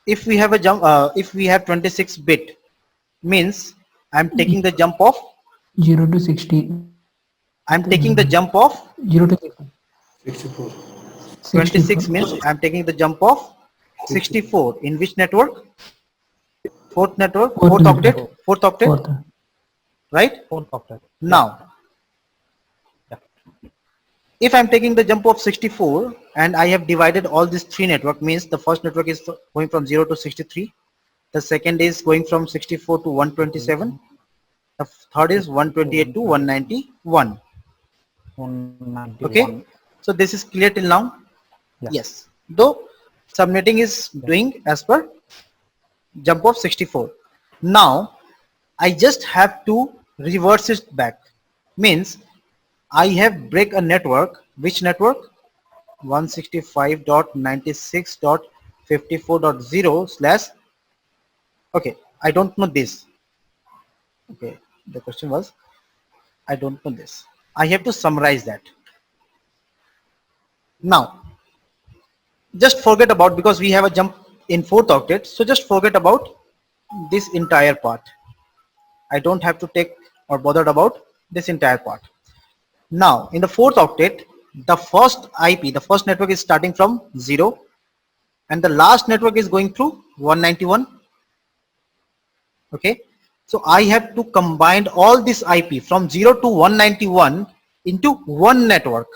S1: If we have a jump, if we have 26 bit, means I'm taking the jump of
S9: 0 to 60.
S1: I'm taking the jump of
S9: 0 to 60.
S6: 64.
S1: 26 means I'm taking the jump of 64. In which network? Fourth network, fourth octet, fourth octet,
S9: Fourth.
S1: right?
S8: Fourth octet.
S1: Now, if I'm taking the jump of 64 and I have divided all these three network, means the first network is going from 0 to 63, the second is going from 64 to 127, the third is 128 to 191.
S8: 191.
S1: Okay, so this is clear till now?
S8: Yeah.
S1: Yes, though subnetting is doing as per jump of 64. Now I just have to reverse it back, means I have break a network. Which network? 165.96.54.0 slash. Okay, I don't know this. Okay, the question was, I don't know this. I have to summarize that. Now, just forget about, because we have a jump in fourth octet, so just forget about this entire part. I don't have to take or bothered about this entire part. Now, in the fourth octet, the first IP, the first network is starting from 0 and the last network is going through 191. Okay, so I have to combine all this IP from 0 to 191 into one network.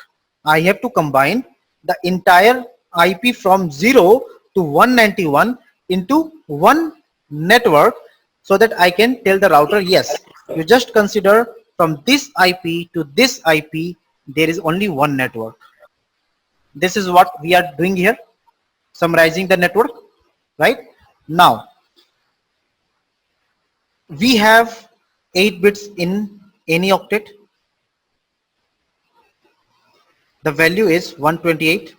S1: I have to combine the entire IP from 0 to 191 into one network, so that I can tell the router, yes, you just consider from this IP to this IP, there is only one network. This is what we are doing here, summarizing the network, right? Now, we have 8 bits in any octet. The value is 128,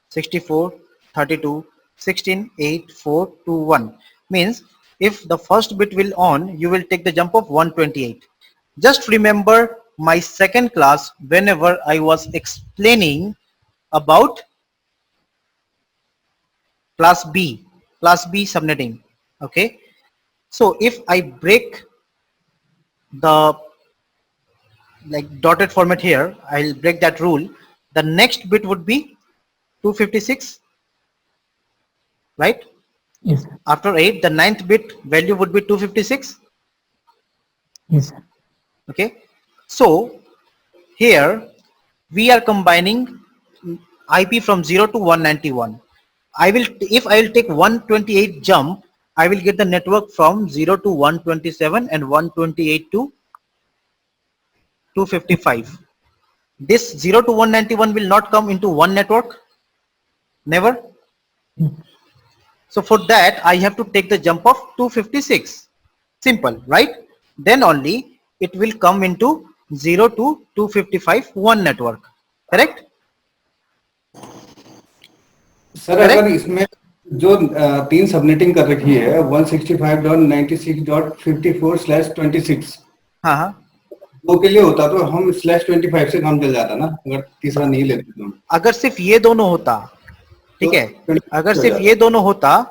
S1: 64, 32, 16, 8, 4, 2, 1. Means if the first bit will on, you will take the jump of 128. Just remember my second class whenever I was explaining about class B subnetting. Okay, so if I break the like dotted format here, I'll break that rule. The next bit would be 256, right?
S9: Yes, sir.
S1: After 8, the ninth bit value would be 256.
S9: Yes, sir.
S1: Okay, so here we are combining IP from 0 to 191. If I will take 128 jump, I will get the network from 0 to 127 and 128 to 255. This 0 to 191 will not come into one network, never. So for that I have to take the jump of 256. Simple, right? Then only it will come into 0 to 255 one network, correct?
S6: Sir अगर इसमें जो तीन subnetting कर रखी है 165.96.54/26
S1: हाँ हाँ,
S6: दो के लिए होता तो हम /25 से काम चल जाता ना, अगर तीसरा नहीं लेते तो हम।
S1: अगर सिर्फ ये दोनों होता, ठीक है,
S6: तो
S1: अगर सिर्फ ये दोनों होता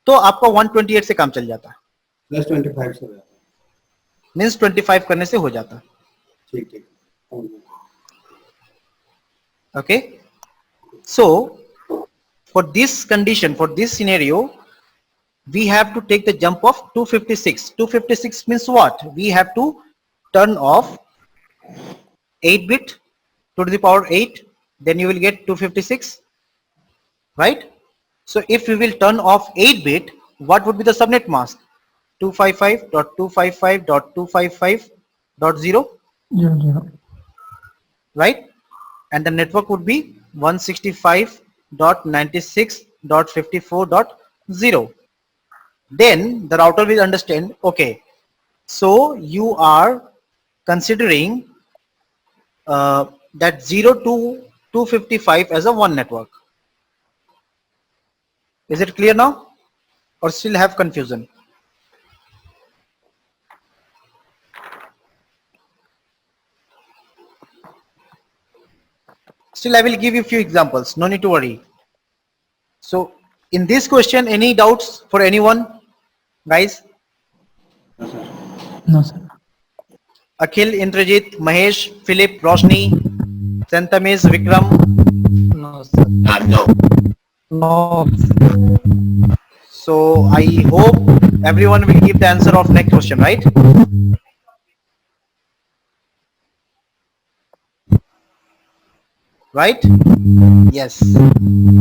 S1: तो आपका 128 से काम चल जाता,
S6: +25 से हो जाता।
S1: मीन्स 25 करने से हो जाता.
S6: ठीक ठीक।
S1: Okay, so for this condition, for this scenario, we have to take the jump of 256. 256 means what? We have to turn off 8 bit to the power 8, then you will get 256, right? So if we will turn off 8 bit, what would be the subnet mask? 255.255.255.0,
S9: 00.
S1: right? And the network would be 165.96.54.0. Then the router will understand, okay, so you are considering that 0 to 255 as a one network. Is it clear now or still have confusion? Still I will give you few examples, no need to worry. So in this question, any doubts for anyone, guys?
S9: No, sir.
S1: Akhil, Indrajit, Mahesh, Philip, Roshni, Santamiz, Vikram.
S8: No, sir.
S7: No.
S8: No.
S1: So I hope everyone will give the answer of next question, right? Right? Yes.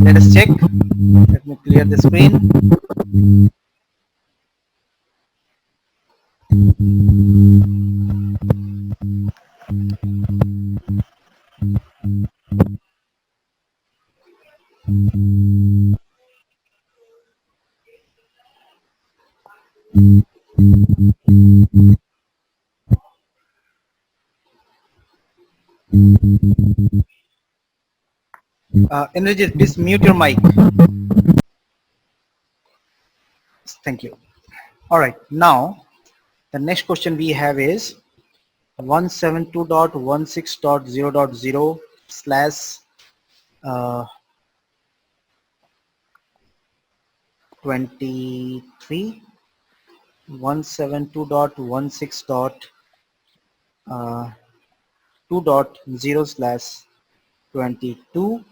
S1: Let us check. Let me clear the screen. Indrajit, please mute your mic. Thank you. All right. Now, the next question we have is 172.16.0.0 slash 23, 172.16.2.0 slash 22,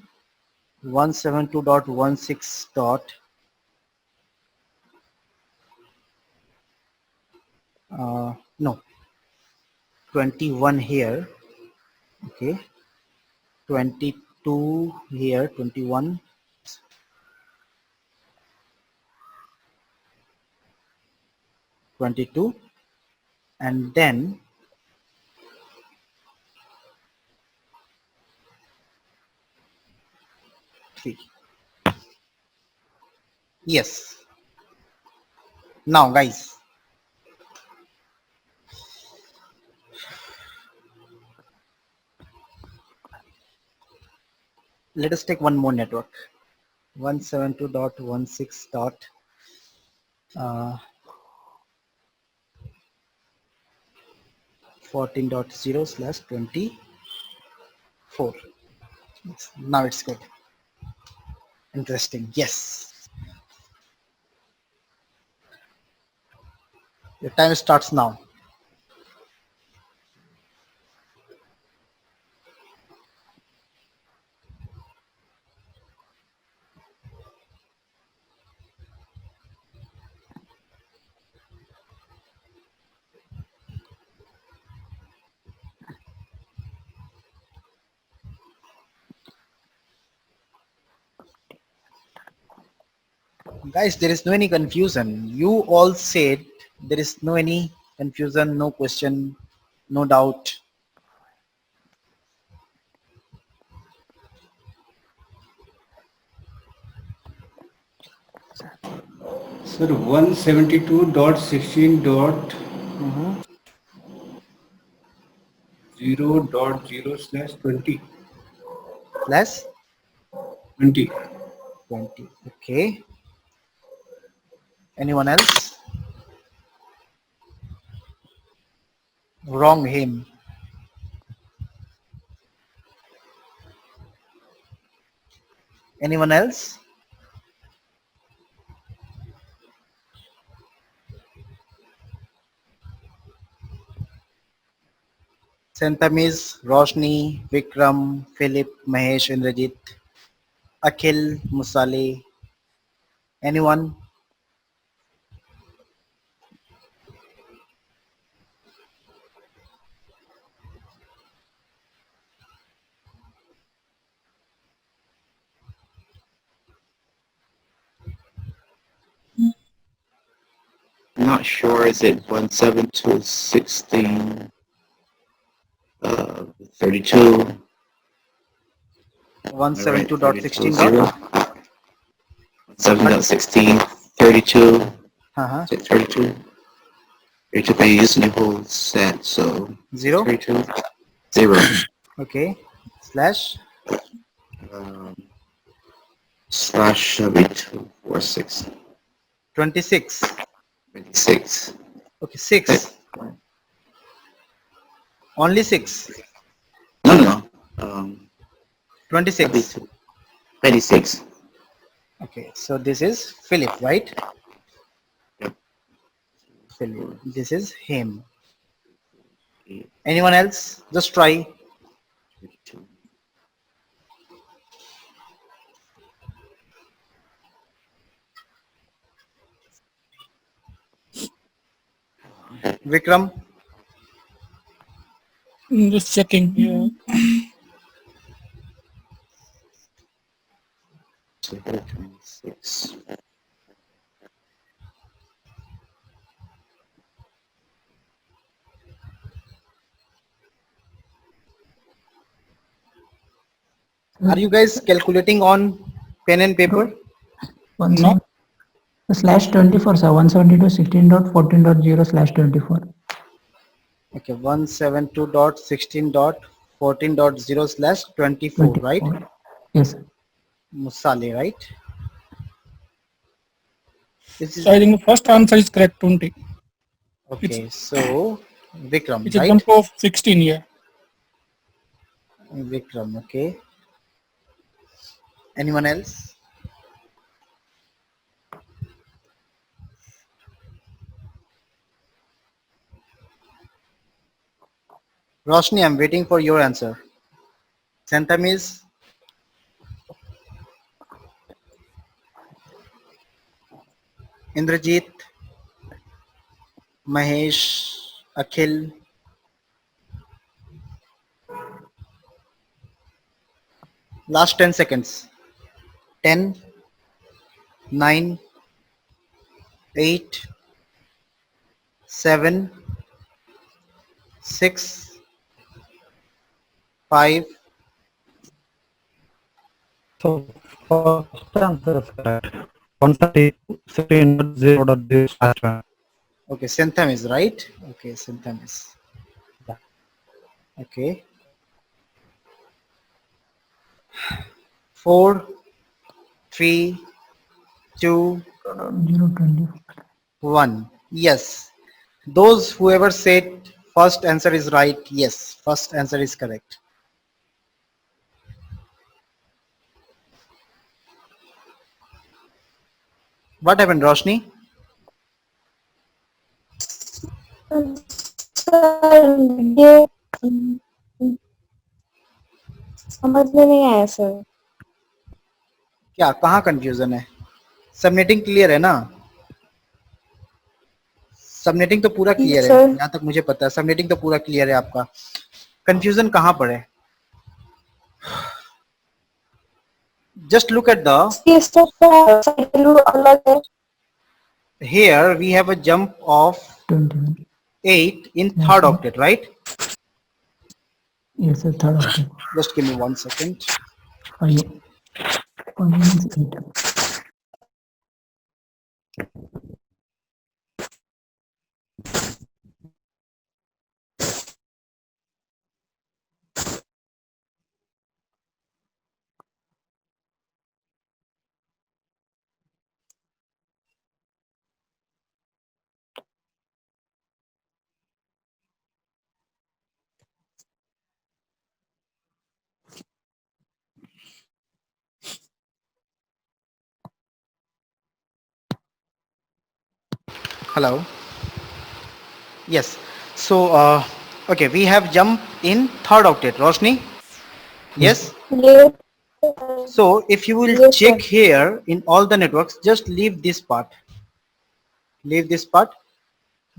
S1: 172.16. No, 21 here. Okay, 22 here, 21, 22, and then three. Yes. Now, guys, let us take one more network. 172.16.14.0 slash 24. Now it's good. Interesting. Yes. Your time starts now. Guys, there is no any confusion. You all said there is no any confusion, no question, no doubt.
S6: Sir 172.16.0.0/20.
S1: Plus
S6: 20.
S1: 20. Okay. Anyone else? Wrong, him. Anyone else? Sentamiz, Roshni, Vikram, Philip, Mahesh, Indrajit, Akhil, Musale. Anyone?
S7: I'm not sure. Is it 172.16, 32? Am I right?
S1: 172.16
S7: 32.0?
S1: dot.
S7: 7.16, 32.
S1: Uh-huh.
S7: Is it 32? 32, but you're using the whole set, so
S1: 0.
S7: 32. 0.
S1: Okay. Slash.
S7: Um, slash be 246.
S1: 26.
S7: 26.
S1: Okay. 6. Only 6.
S7: No, no, no.
S1: 26.
S7: 26.
S1: Okay. So this is Philip, right?
S7: Yep.
S1: Philip. This is him. Anyone else? Just try.
S7: 32.
S1: Vikram.
S3: Just checking. Yeah.
S7: So 26.
S1: Are you guys calculating on pen and paper?
S9: One
S3: No.
S9: seven. Slash 24, sir. 172.16.14.0 slash 24.
S1: Okay. 172.16.14.0 slash 24, right?
S9: 24. Yes, sir.
S1: Musale, right? This is
S3: So I think the first answer is correct, 20.
S1: okay. So Vikram,
S3: It's a
S1: right?
S3: jump of 16, yeah.
S1: Vikram. Okay. Anyone else? Roshni, I'm waiting for your answer. Santamiz, Indrajit, Mahesh, Akhil. Last 10 seconds. 10, 9, 8, 7, 6, 5.
S8: So first answer is correct. 132.16.0.0 slash 1.
S1: Okay, Santamiz, right? Okay, Santamiz. Okay. 4, 3, 2,
S9: 0.20.
S1: 1. Yes. Those whoever said first answer is right, yes, first answer is correct. What happened, Roshni?
S5: Sir ये समझ में नहीं आया sir.
S1: क्या कहाँ confusion है? Subnetting clear है ना? सबनेटिंग तो पूरा क्लियर है,
S5: सर
S1: यहाँ तक मुझे पता है सबनेटिंग तो पूरा क्लियर है आपका. कंफ्यूजन कहाँ पर है? Just look at the
S5: ये सर वैल्यू अलग है.
S1: here we have a jump of
S9: 20.
S1: 8 in
S9: Yes,
S1: third
S9: sir.
S1: octet, right?
S9: Yes, sir. Third octave.
S1: Just give me 1 second.
S9: 5. 5 means 8.
S1: Hello. Yes. So, okay, we have jump in third octet. Roshni? Yes.
S5: Yes.
S1: So, if you will
S5: Yes, sir.
S1: check here in all the networks, just leave this part. Leave this part.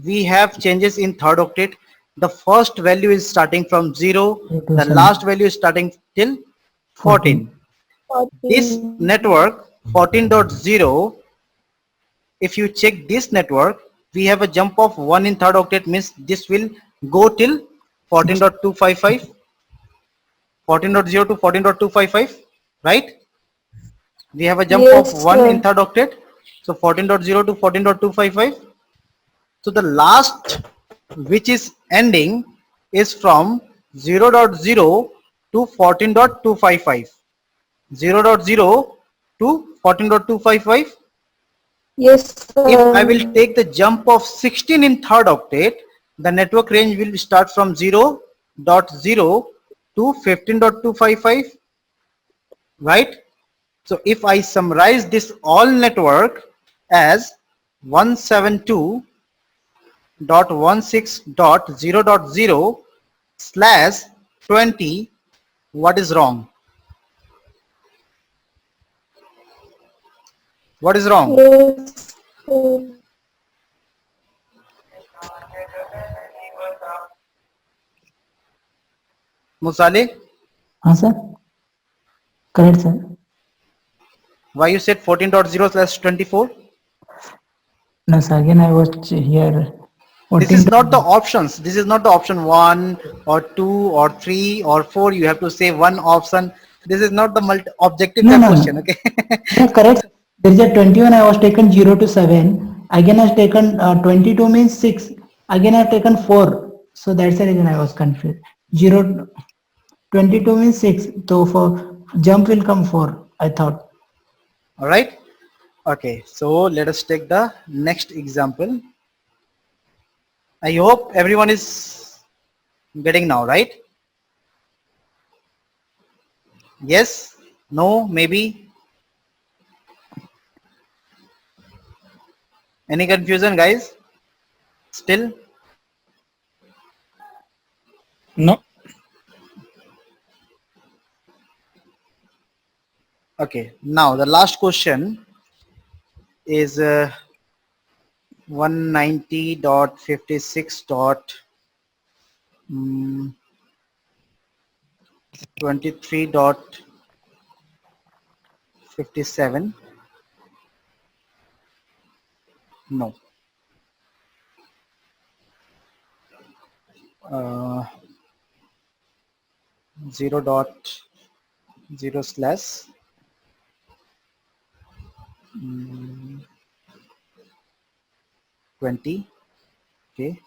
S1: We have changes in third octet. The first value is starting from 0. The
S9: 827,
S1: last value is starting till
S9: 14.
S1: 14. This
S5: 14.
S1: network 14.0, if you check this network, we have a jump of 1 in third octet, means this will go till 14.255, 14.0 to 14.255, right? We have a jump of
S5: Yes,
S1: 1 in
S5: sir.
S1: third octet. So 14.0 to 14.255. So the last which is ending is from 0.0 to 14.255. 0.0 to 14.255.
S5: Yes,
S1: If I will
S5: sir.
S1: take the jump of 16 in third octet, the network range will start from 0.0 to 15.255, right? So if I summarize this all network as 172.16.0.0 slash 20, what is wrong? What is wrong?
S5: Yes, sir.
S1: Musale,
S9: Sir? Correct, sir.
S1: why you said 14.0 slash 24?
S9: No, sir. Again, I was here.
S1: This
S9: 14.
S1: is not the options. This is not the option 1 or 2 or 3 or 4. You have to say one option. This is not the objective
S9: No,
S1: type
S9: no,
S1: question.
S9: no.
S1: Okay.
S9: No, correct. There is a 21. I was taken 0 to 7. Again, I was taken 22 means 6. Again, I have taken 4. So that's the reason I was confused. 0, 22 means 6. So for jump will come 4. I thought.
S1: All right. Okay. So let us take the next example. I hope everyone is getting now, right? Yes, no, maybe. Any confusion, guys? Still?
S3: No.
S1: Okay. Now the last question is 190.56 dot 23.57. No. 0.0 slash 20. Okay.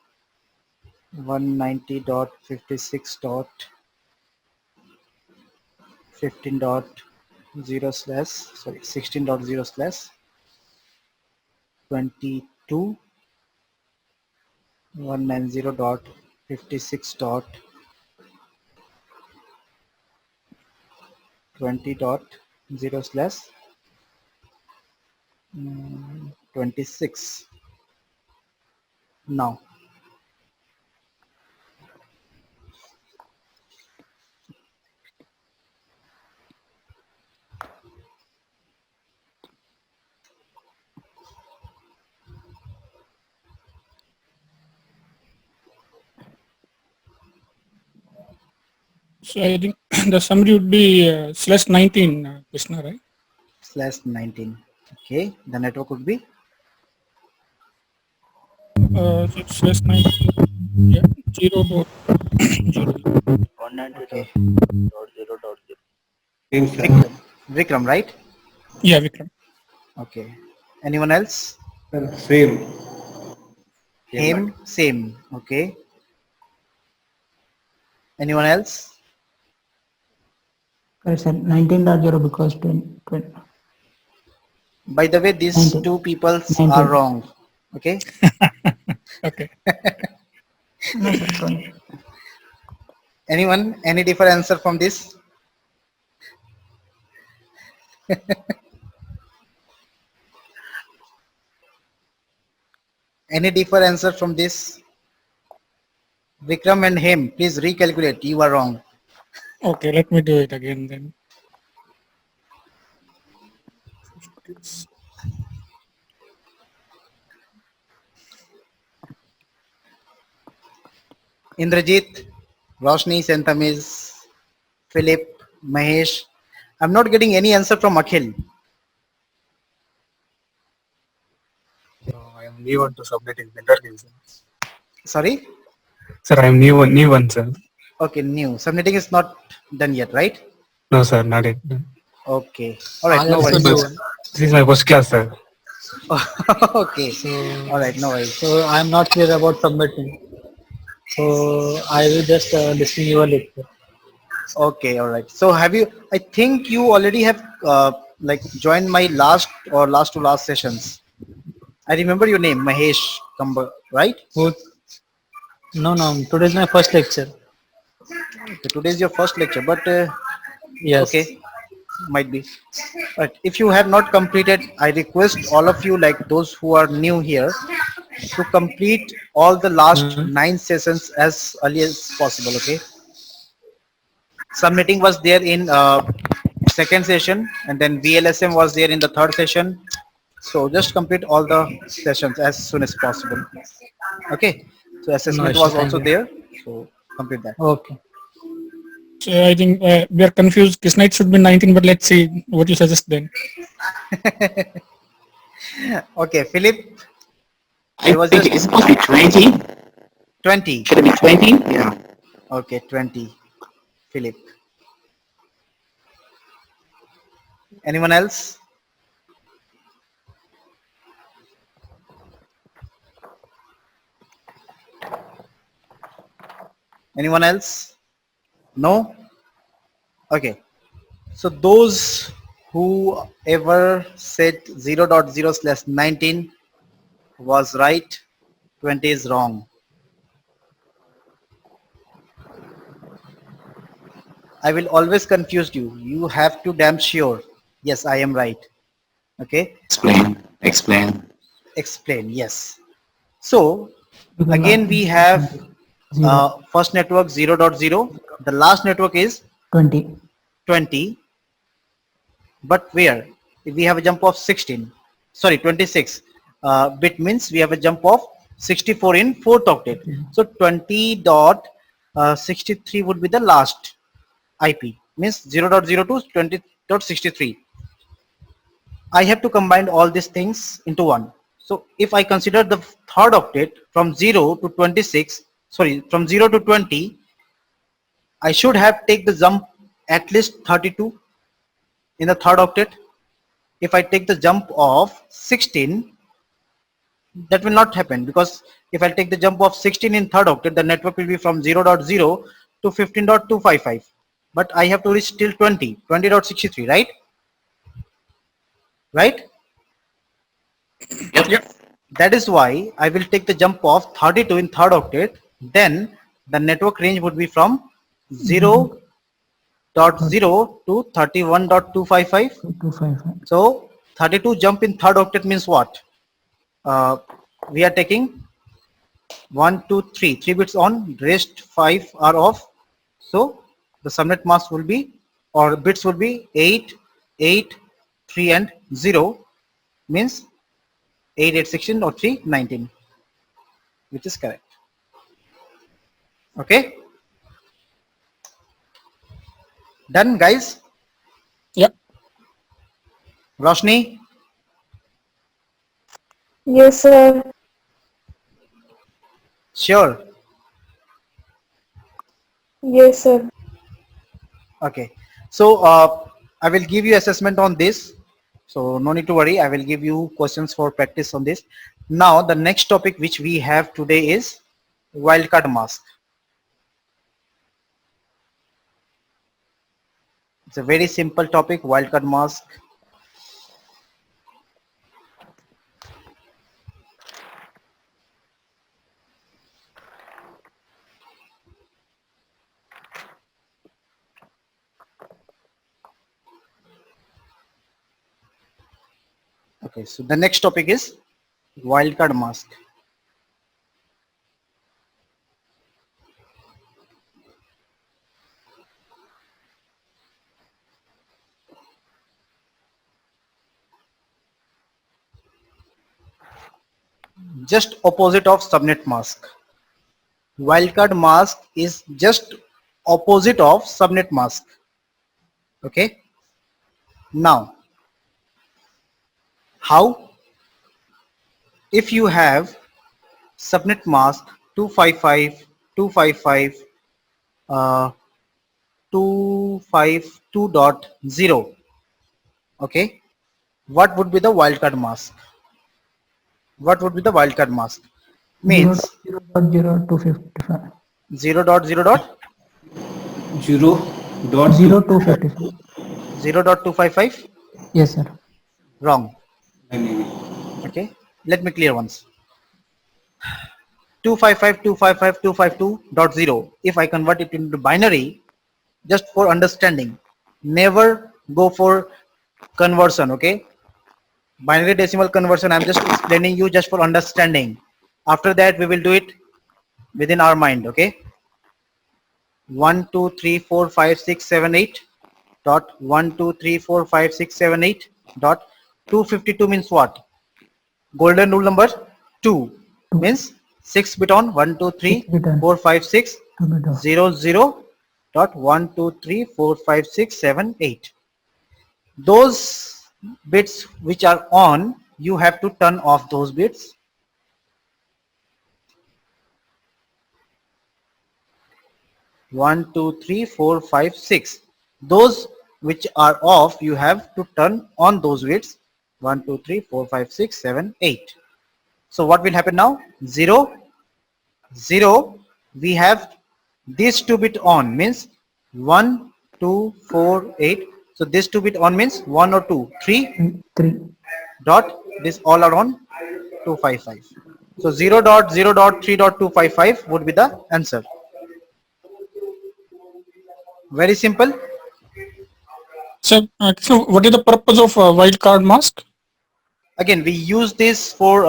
S1: 190.56 dot 15.0 slash, sorry, 16.0 slash 22 190.56 dot 20.0 slash 26. Now
S3: So I think the summary would be slash 19, Krishna, right?
S1: slash 19. Okay, the network would be
S3: So it's slash 19. Yeah. 0 0.
S4: 190
S1: okay.
S4: dot 0 dot 0.
S6: Same sir.
S1: Vikram. Vikram, right?
S3: Yeah, Vikram.
S1: Okay. Anyone else?
S6: Sir, same.
S1: Him, same. Okay. Anyone else?
S9: Correct, sir. 19.0 because 20,
S1: By the way, these
S9: 19.
S1: two people are
S9: 19.
S1: wrong. Okay.
S3: Okay.
S9: No, sir. 20.
S1: Anyone? Any different answer from this? Any different answer from this? Vikram and him, please recalculate. You are wrong.
S3: Okay, let me do it again then.
S1: Indrajit, Roshni, Sentamiz, Philip, Mahesh. I'm not getting any answer from Akhil.
S8: I am new one to submitting interview, sir.
S1: Sorry?
S8: Sir, I am new one, sir.
S1: Okay, new. Submitting is not done yet, right?
S8: No, sir, not yet.
S1: Okay. All right,
S10: I
S1: no
S10: also
S1: worries.
S10: knew.
S8: This is my first class, sir.
S1: Okay.
S10: So,
S1: All right, no worries.
S10: so I'm not clear about submitting. So I will just listen your lecture.
S1: Okay, all right. So have you, I think you already have like joined my last or last to last sessions. I remember your name, Mahesh Kamba, right?
S10: Who? No, no. Today is my first lecture.
S1: So today is your first lecture, but
S10: Yes.
S1: okay, might be. But if you have not completed, I request all of you, like those who are new here, to complete all the last 9 sessions as early as possible. Okay. Submitting was there in second session, and then VLSM was there in the third session. So just complete all the sessions as soon as possible. Okay. So assessment
S10: issue,
S1: was
S10: thank
S1: also
S10: you.
S1: there. So complete that.
S10: Okay.
S3: So I think we are confused. This night should be 19, but let's see what you suggest then.
S1: Okay, Philip.
S7: I
S1: It was
S7: think
S1: just
S7: it's supposed to be 20.
S1: 20.
S7: Should it be 20? Yeah.
S1: Okay, 20. Philip. Anyone else? Anyone else? No? Okay. So those who ever said 0.0/19 was right, 20 is wrong. I will always confuse you. You have to damn sure. Yes, I am right. Okay.
S7: Explain.
S1: Explain. Yes. So again we have first network 0.0. The last network is
S9: 20.
S1: 20. But where? If we have a jump of 16, sorry, 26 bit means we have a jump of 64 in fourth octet. So 20.63 would be the last IP, means 0.0 to 20.63. I have to combine all these things into one. So if I consider the third octet from 0 to 26, sorry, from 0 to 20, I should have take the jump at least 32 in the third octet. If I take the jump of 16, that will not happen, because if I take the jump of 16 in third octet, the network will be from 0.0 to 15.255. But I have to reach till 20.63, right? Right?
S7: Yep.
S1: That is why I will take the jump of 32 in third octet. Then the network range would be from 0.0 to 31.255.
S9: 255.
S1: So 32 jump in third octet means what? We are taking 1, 2, 3 bits on, rest 5 are off. So the subnet mask will be, or bits will be 8, 8, 3 and 0, means 8, 8, 16 or 3, 19, which is correct. Okay. Done, guys?
S3: Yep.
S1: Roshni?
S5: Yes, sir.
S1: Sure.
S5: Yes, sir.
S1: Okay. So I will give you assessment on this. So no need to worry. I will give you questions for practice on this. Now the next topic which we have today is wildcard mask. It's a very simple topic, wildcard mask. Okay, so the next topic is wildcard mask. just opposite of subnet mask. Wildcard mask is just opposite of subnet mask. Okay. Now, how? If you have subnet mask 255, 255, 252.0, okay, what would be the wildcard mask? What would be the wildcard mask? Means
S9: 0.0255.
S1: 0.0.0255.
S9: 0.255. Yes, sir.
S1: Wrong. Okay, let me clear once. 255, 255, 252.0. If I convert it into binary, just for understanding, never go for conversion. Okay, binary decimal conversion, I'm just explaining you just for understanding. After that we will do it within our mind. Okay, 1 2 3 4 5 6 7 8 dot 1 2 3 4 5 6 7 8 dot 252 means what? Golden rule number 2 means 6 bit on 1 2 3 4 5 6 0 0 dot 1 2 3 4 5 6 7 8. Those bits which are on, you have to turn off those bits. One, two, three, 4, 5, 6. Those which are off, you have to turn on those bits. 1 2 3 4 5 6 7 8. So what will happen now? 0 0. We have these 2 bit on, means 1 2 4 8. So this 2 bit on means 1 or 2 3 dot, this all are on 255. So 0.0.3.255 would be the answer. Very simple.
S3: So, so what is the purpose of wildcard mask?
S1: Again, we use this for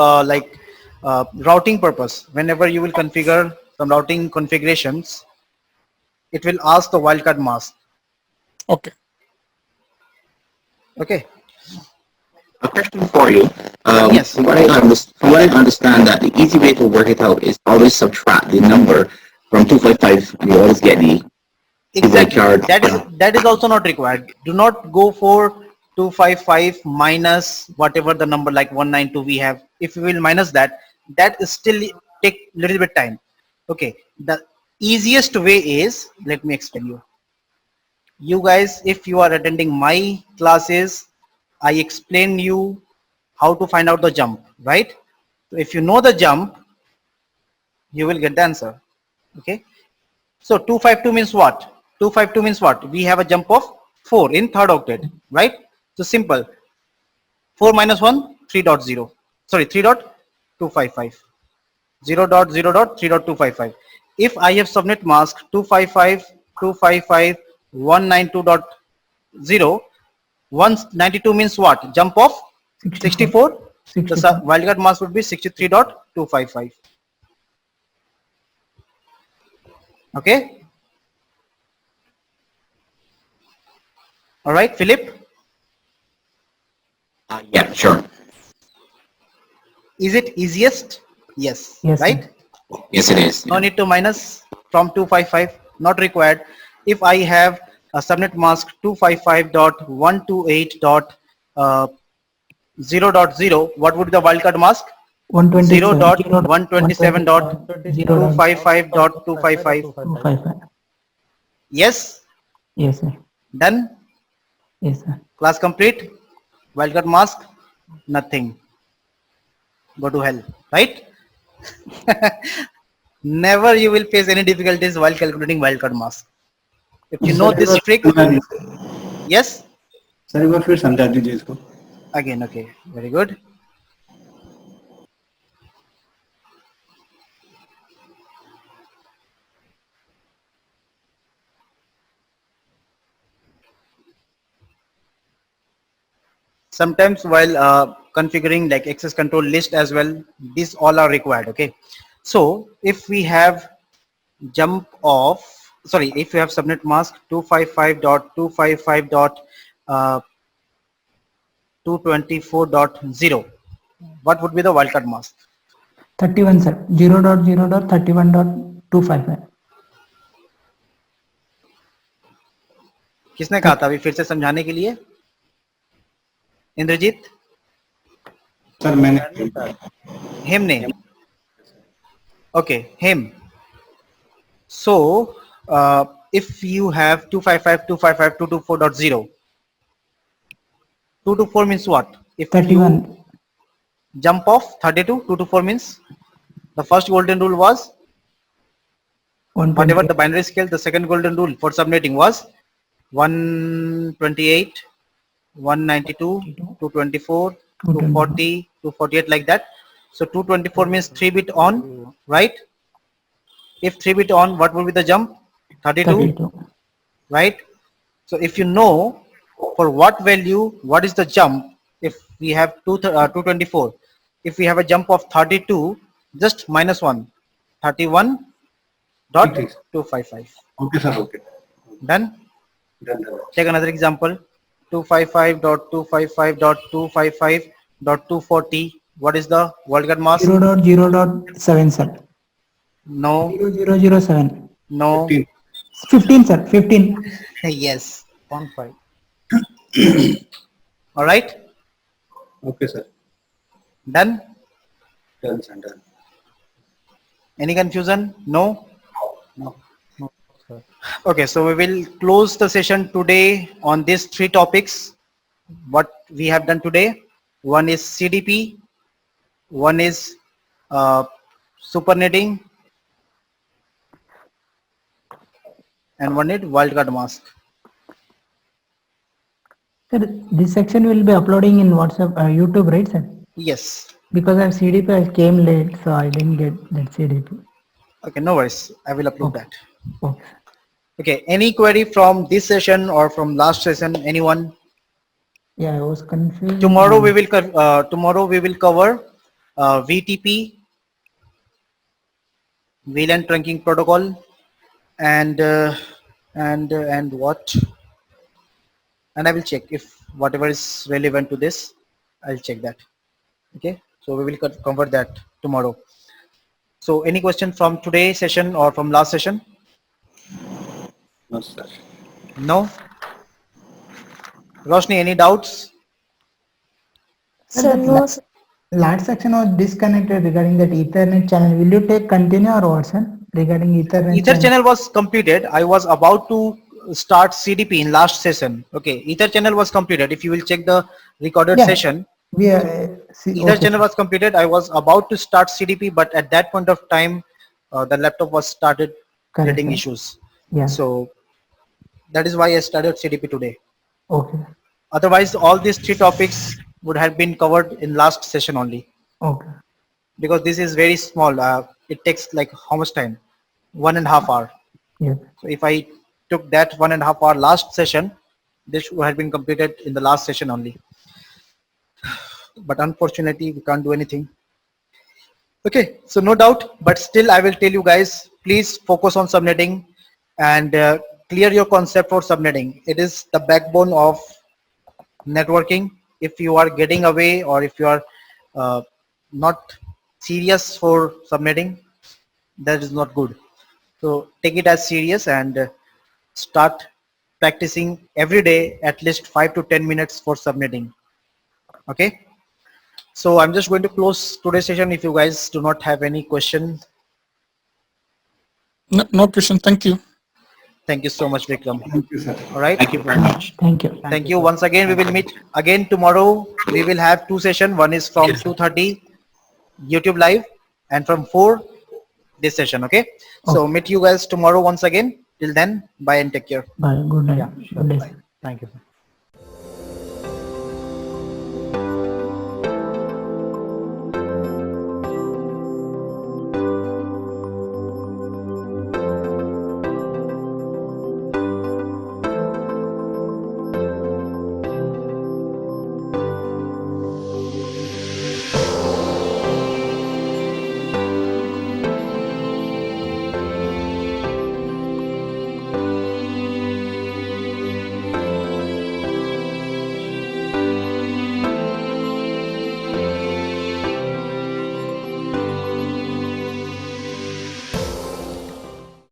S1: routing purpose. Whenever you will configure some routing configurations, it will ask the wildcard mask.
S3: Okay.
S1: Okay.
S7: A question for you.
S1: Yes.
S7: From what I understand, that the easy way to work it out is always subtract the number from 255, and you always get the
S1: Exactly.
S7: wildcard.
S1: That is also not required. Do not go for 255 minus whatever the number like 192 we have. If you will minus that, that is still take little bit time. Okay. The easiest way is, let me explain you. You guys, if you are attending my classes, I explain you how to find out the jump, right? So if you know the jump, you will get the answer. Okay. So 252 means what? 252 means what? We have a jump of 4 in third octet, right? So simple. 4 minus 1, 3.0. Sorry, 3.255. 0.0.3.255. If I have subnet mask 255, 255, 192.0, 192 means what? Jump of 64. The wildcard mask would be 63.255. Okay. All right, Philip.
S7: Yeah, sure.
S1: Is it easiest? Yes.
S9: Yes,
S1: Right.
S9: sir.
S7: Yes, it is.
S1: No need to minus from 255. Not required. If I have a subnet mask 255.128.0.0, what would be the wildcard mask? 0.127.255.255. Yes.
S9: Yes, sir.
S1: Done.
S9: Yes, sir.
S1: Class complete. Wildcard mask, nothing. Go to hell, right? Never you will face any difficulties while calculating wildcard mask. If you know this trick, yes.
S6: Sir एक बार फिर समझा दीजिए इसको.
S1: Again, okay, very good. Sometimes while configuring like access control list as well, these all are required. Okay, so if we have jump of, sorry, if you have subnet mask 255.255.224.0, what would be the wildcard mask?
S9: 31 sir. 0.0.31.255.
S1: किसने कहा था अभी फिर से समझाने के लिए? Indrajit?
S6: Sir मैंने
S1: हिम ने? Okay, him. So, if you have 255.254.0, 224 means what? If
S9: 31.
S1: you jump off 32, 224 means the first golden rule was
S9: 120.
S1: whatever the binary scale, the second golden rule for subnetting was 128, 192, 224, 240, 248 like that. So 224 means 3-bit on, right? If 3-bit on, what will be the jump? 32,
S9: 32.
S1: right? So if you know for what value, what is the jump, if we have 224, if we have a jump of 32, just minus 1, 31.255.
S6: Okay sir okay
S1: Done?
S6: Done done
S1: Take another example. 255.255.255.240. What is the wildcard mask?
S9: 0.0.7 sir.
S1: No,
S9: 0.007.
S1: no.
S9: 15 sir. 15.
S1: Yes. 0.5. All right.
S6: Okay sir
S1: Done.
S6: Done sir done
S1: Any confusion? No.
S6: No.
S1: Okay. So we will close the session today on these 3 topics. What we have done today. One is CDP. One is supernetting. And one is wildcard mask.
S9: Sir, this section will be uploading in WhatsApp, YouTube, right sir?
S1: Yes.
S9: Because our CDP I came late, so I didn't get that CDP.
S1: Okay, no worries. I will upload
S9: Okay.
S1: that.
S9: Okay.
S1: Okay, any query from this session or from last session? Anyone?
S9: Yeah, I was confused.
S1: Tomorrow we will cover VTP, VLAN trunking protocol, and what? And I will check if whatever is relevant to this, I'll check that. Okay, so we will cover that tomorrow. So any question from today's session or from last session?
S6: No sir
S1: No? Roshni, any doubts?
S5: Sir, no, sir.
S9: Last section was disconnected regarding that Ethernet channel. Will you take continue or what sir? Regarding Ethernet
S1: Ether channel was completed. I was about to start CDP in last session. Okay, Ether channel was completed. If you will check the recorded
S9: Yeah.
S1: session,
S9: We see,
S1: Ether
S9: okay,
S1: channel was completed. I was about to start CDP, but at that point of time, the laptop was started
S9: Correct,
S1: getting
S9: sir.
S1: issues.
S9: Yeah.
S1: So that is why I started CDP today.
S9: Okay.
S1: Otherwise, all these 3 topics would have been covered in last session only,
S9: Okay.
S1: because this is very small. It takes like how much time? 1.5 hours.
S9: Yeah.
S1: So if I took that 1.5 hour last session, this would have been completed in the last session only. But unfortunately, we can't do anything. Okay, so no doubt, but still I will tell you guys, please focus on subnetting and clear your concept for subnetting. It is the backbone of networking. If you are getting away or if you are not serious for subnetting, that is not good. So take it as serious and start practicing every day at least 5 to 10 minutes for subnetting. Okay. So I'm just going to close today's session if you guys do not have any question.
S3: No question. Thank you.
S1: Thank you so much, Vikram.
S6: Thank you sir
S1: All right.
S7: Thank you very much.
S9: Thank you.
S1: Thank you. Once again, we will meet again tomorrow. We will have 2 sessions. One is from 2:30 YouTube live and from 4 this session. Okay. So meet you guys tomorrow once again. Till then, bye and take care.
S9: Bye. Good night. Good day.
S10: Thank you, sir.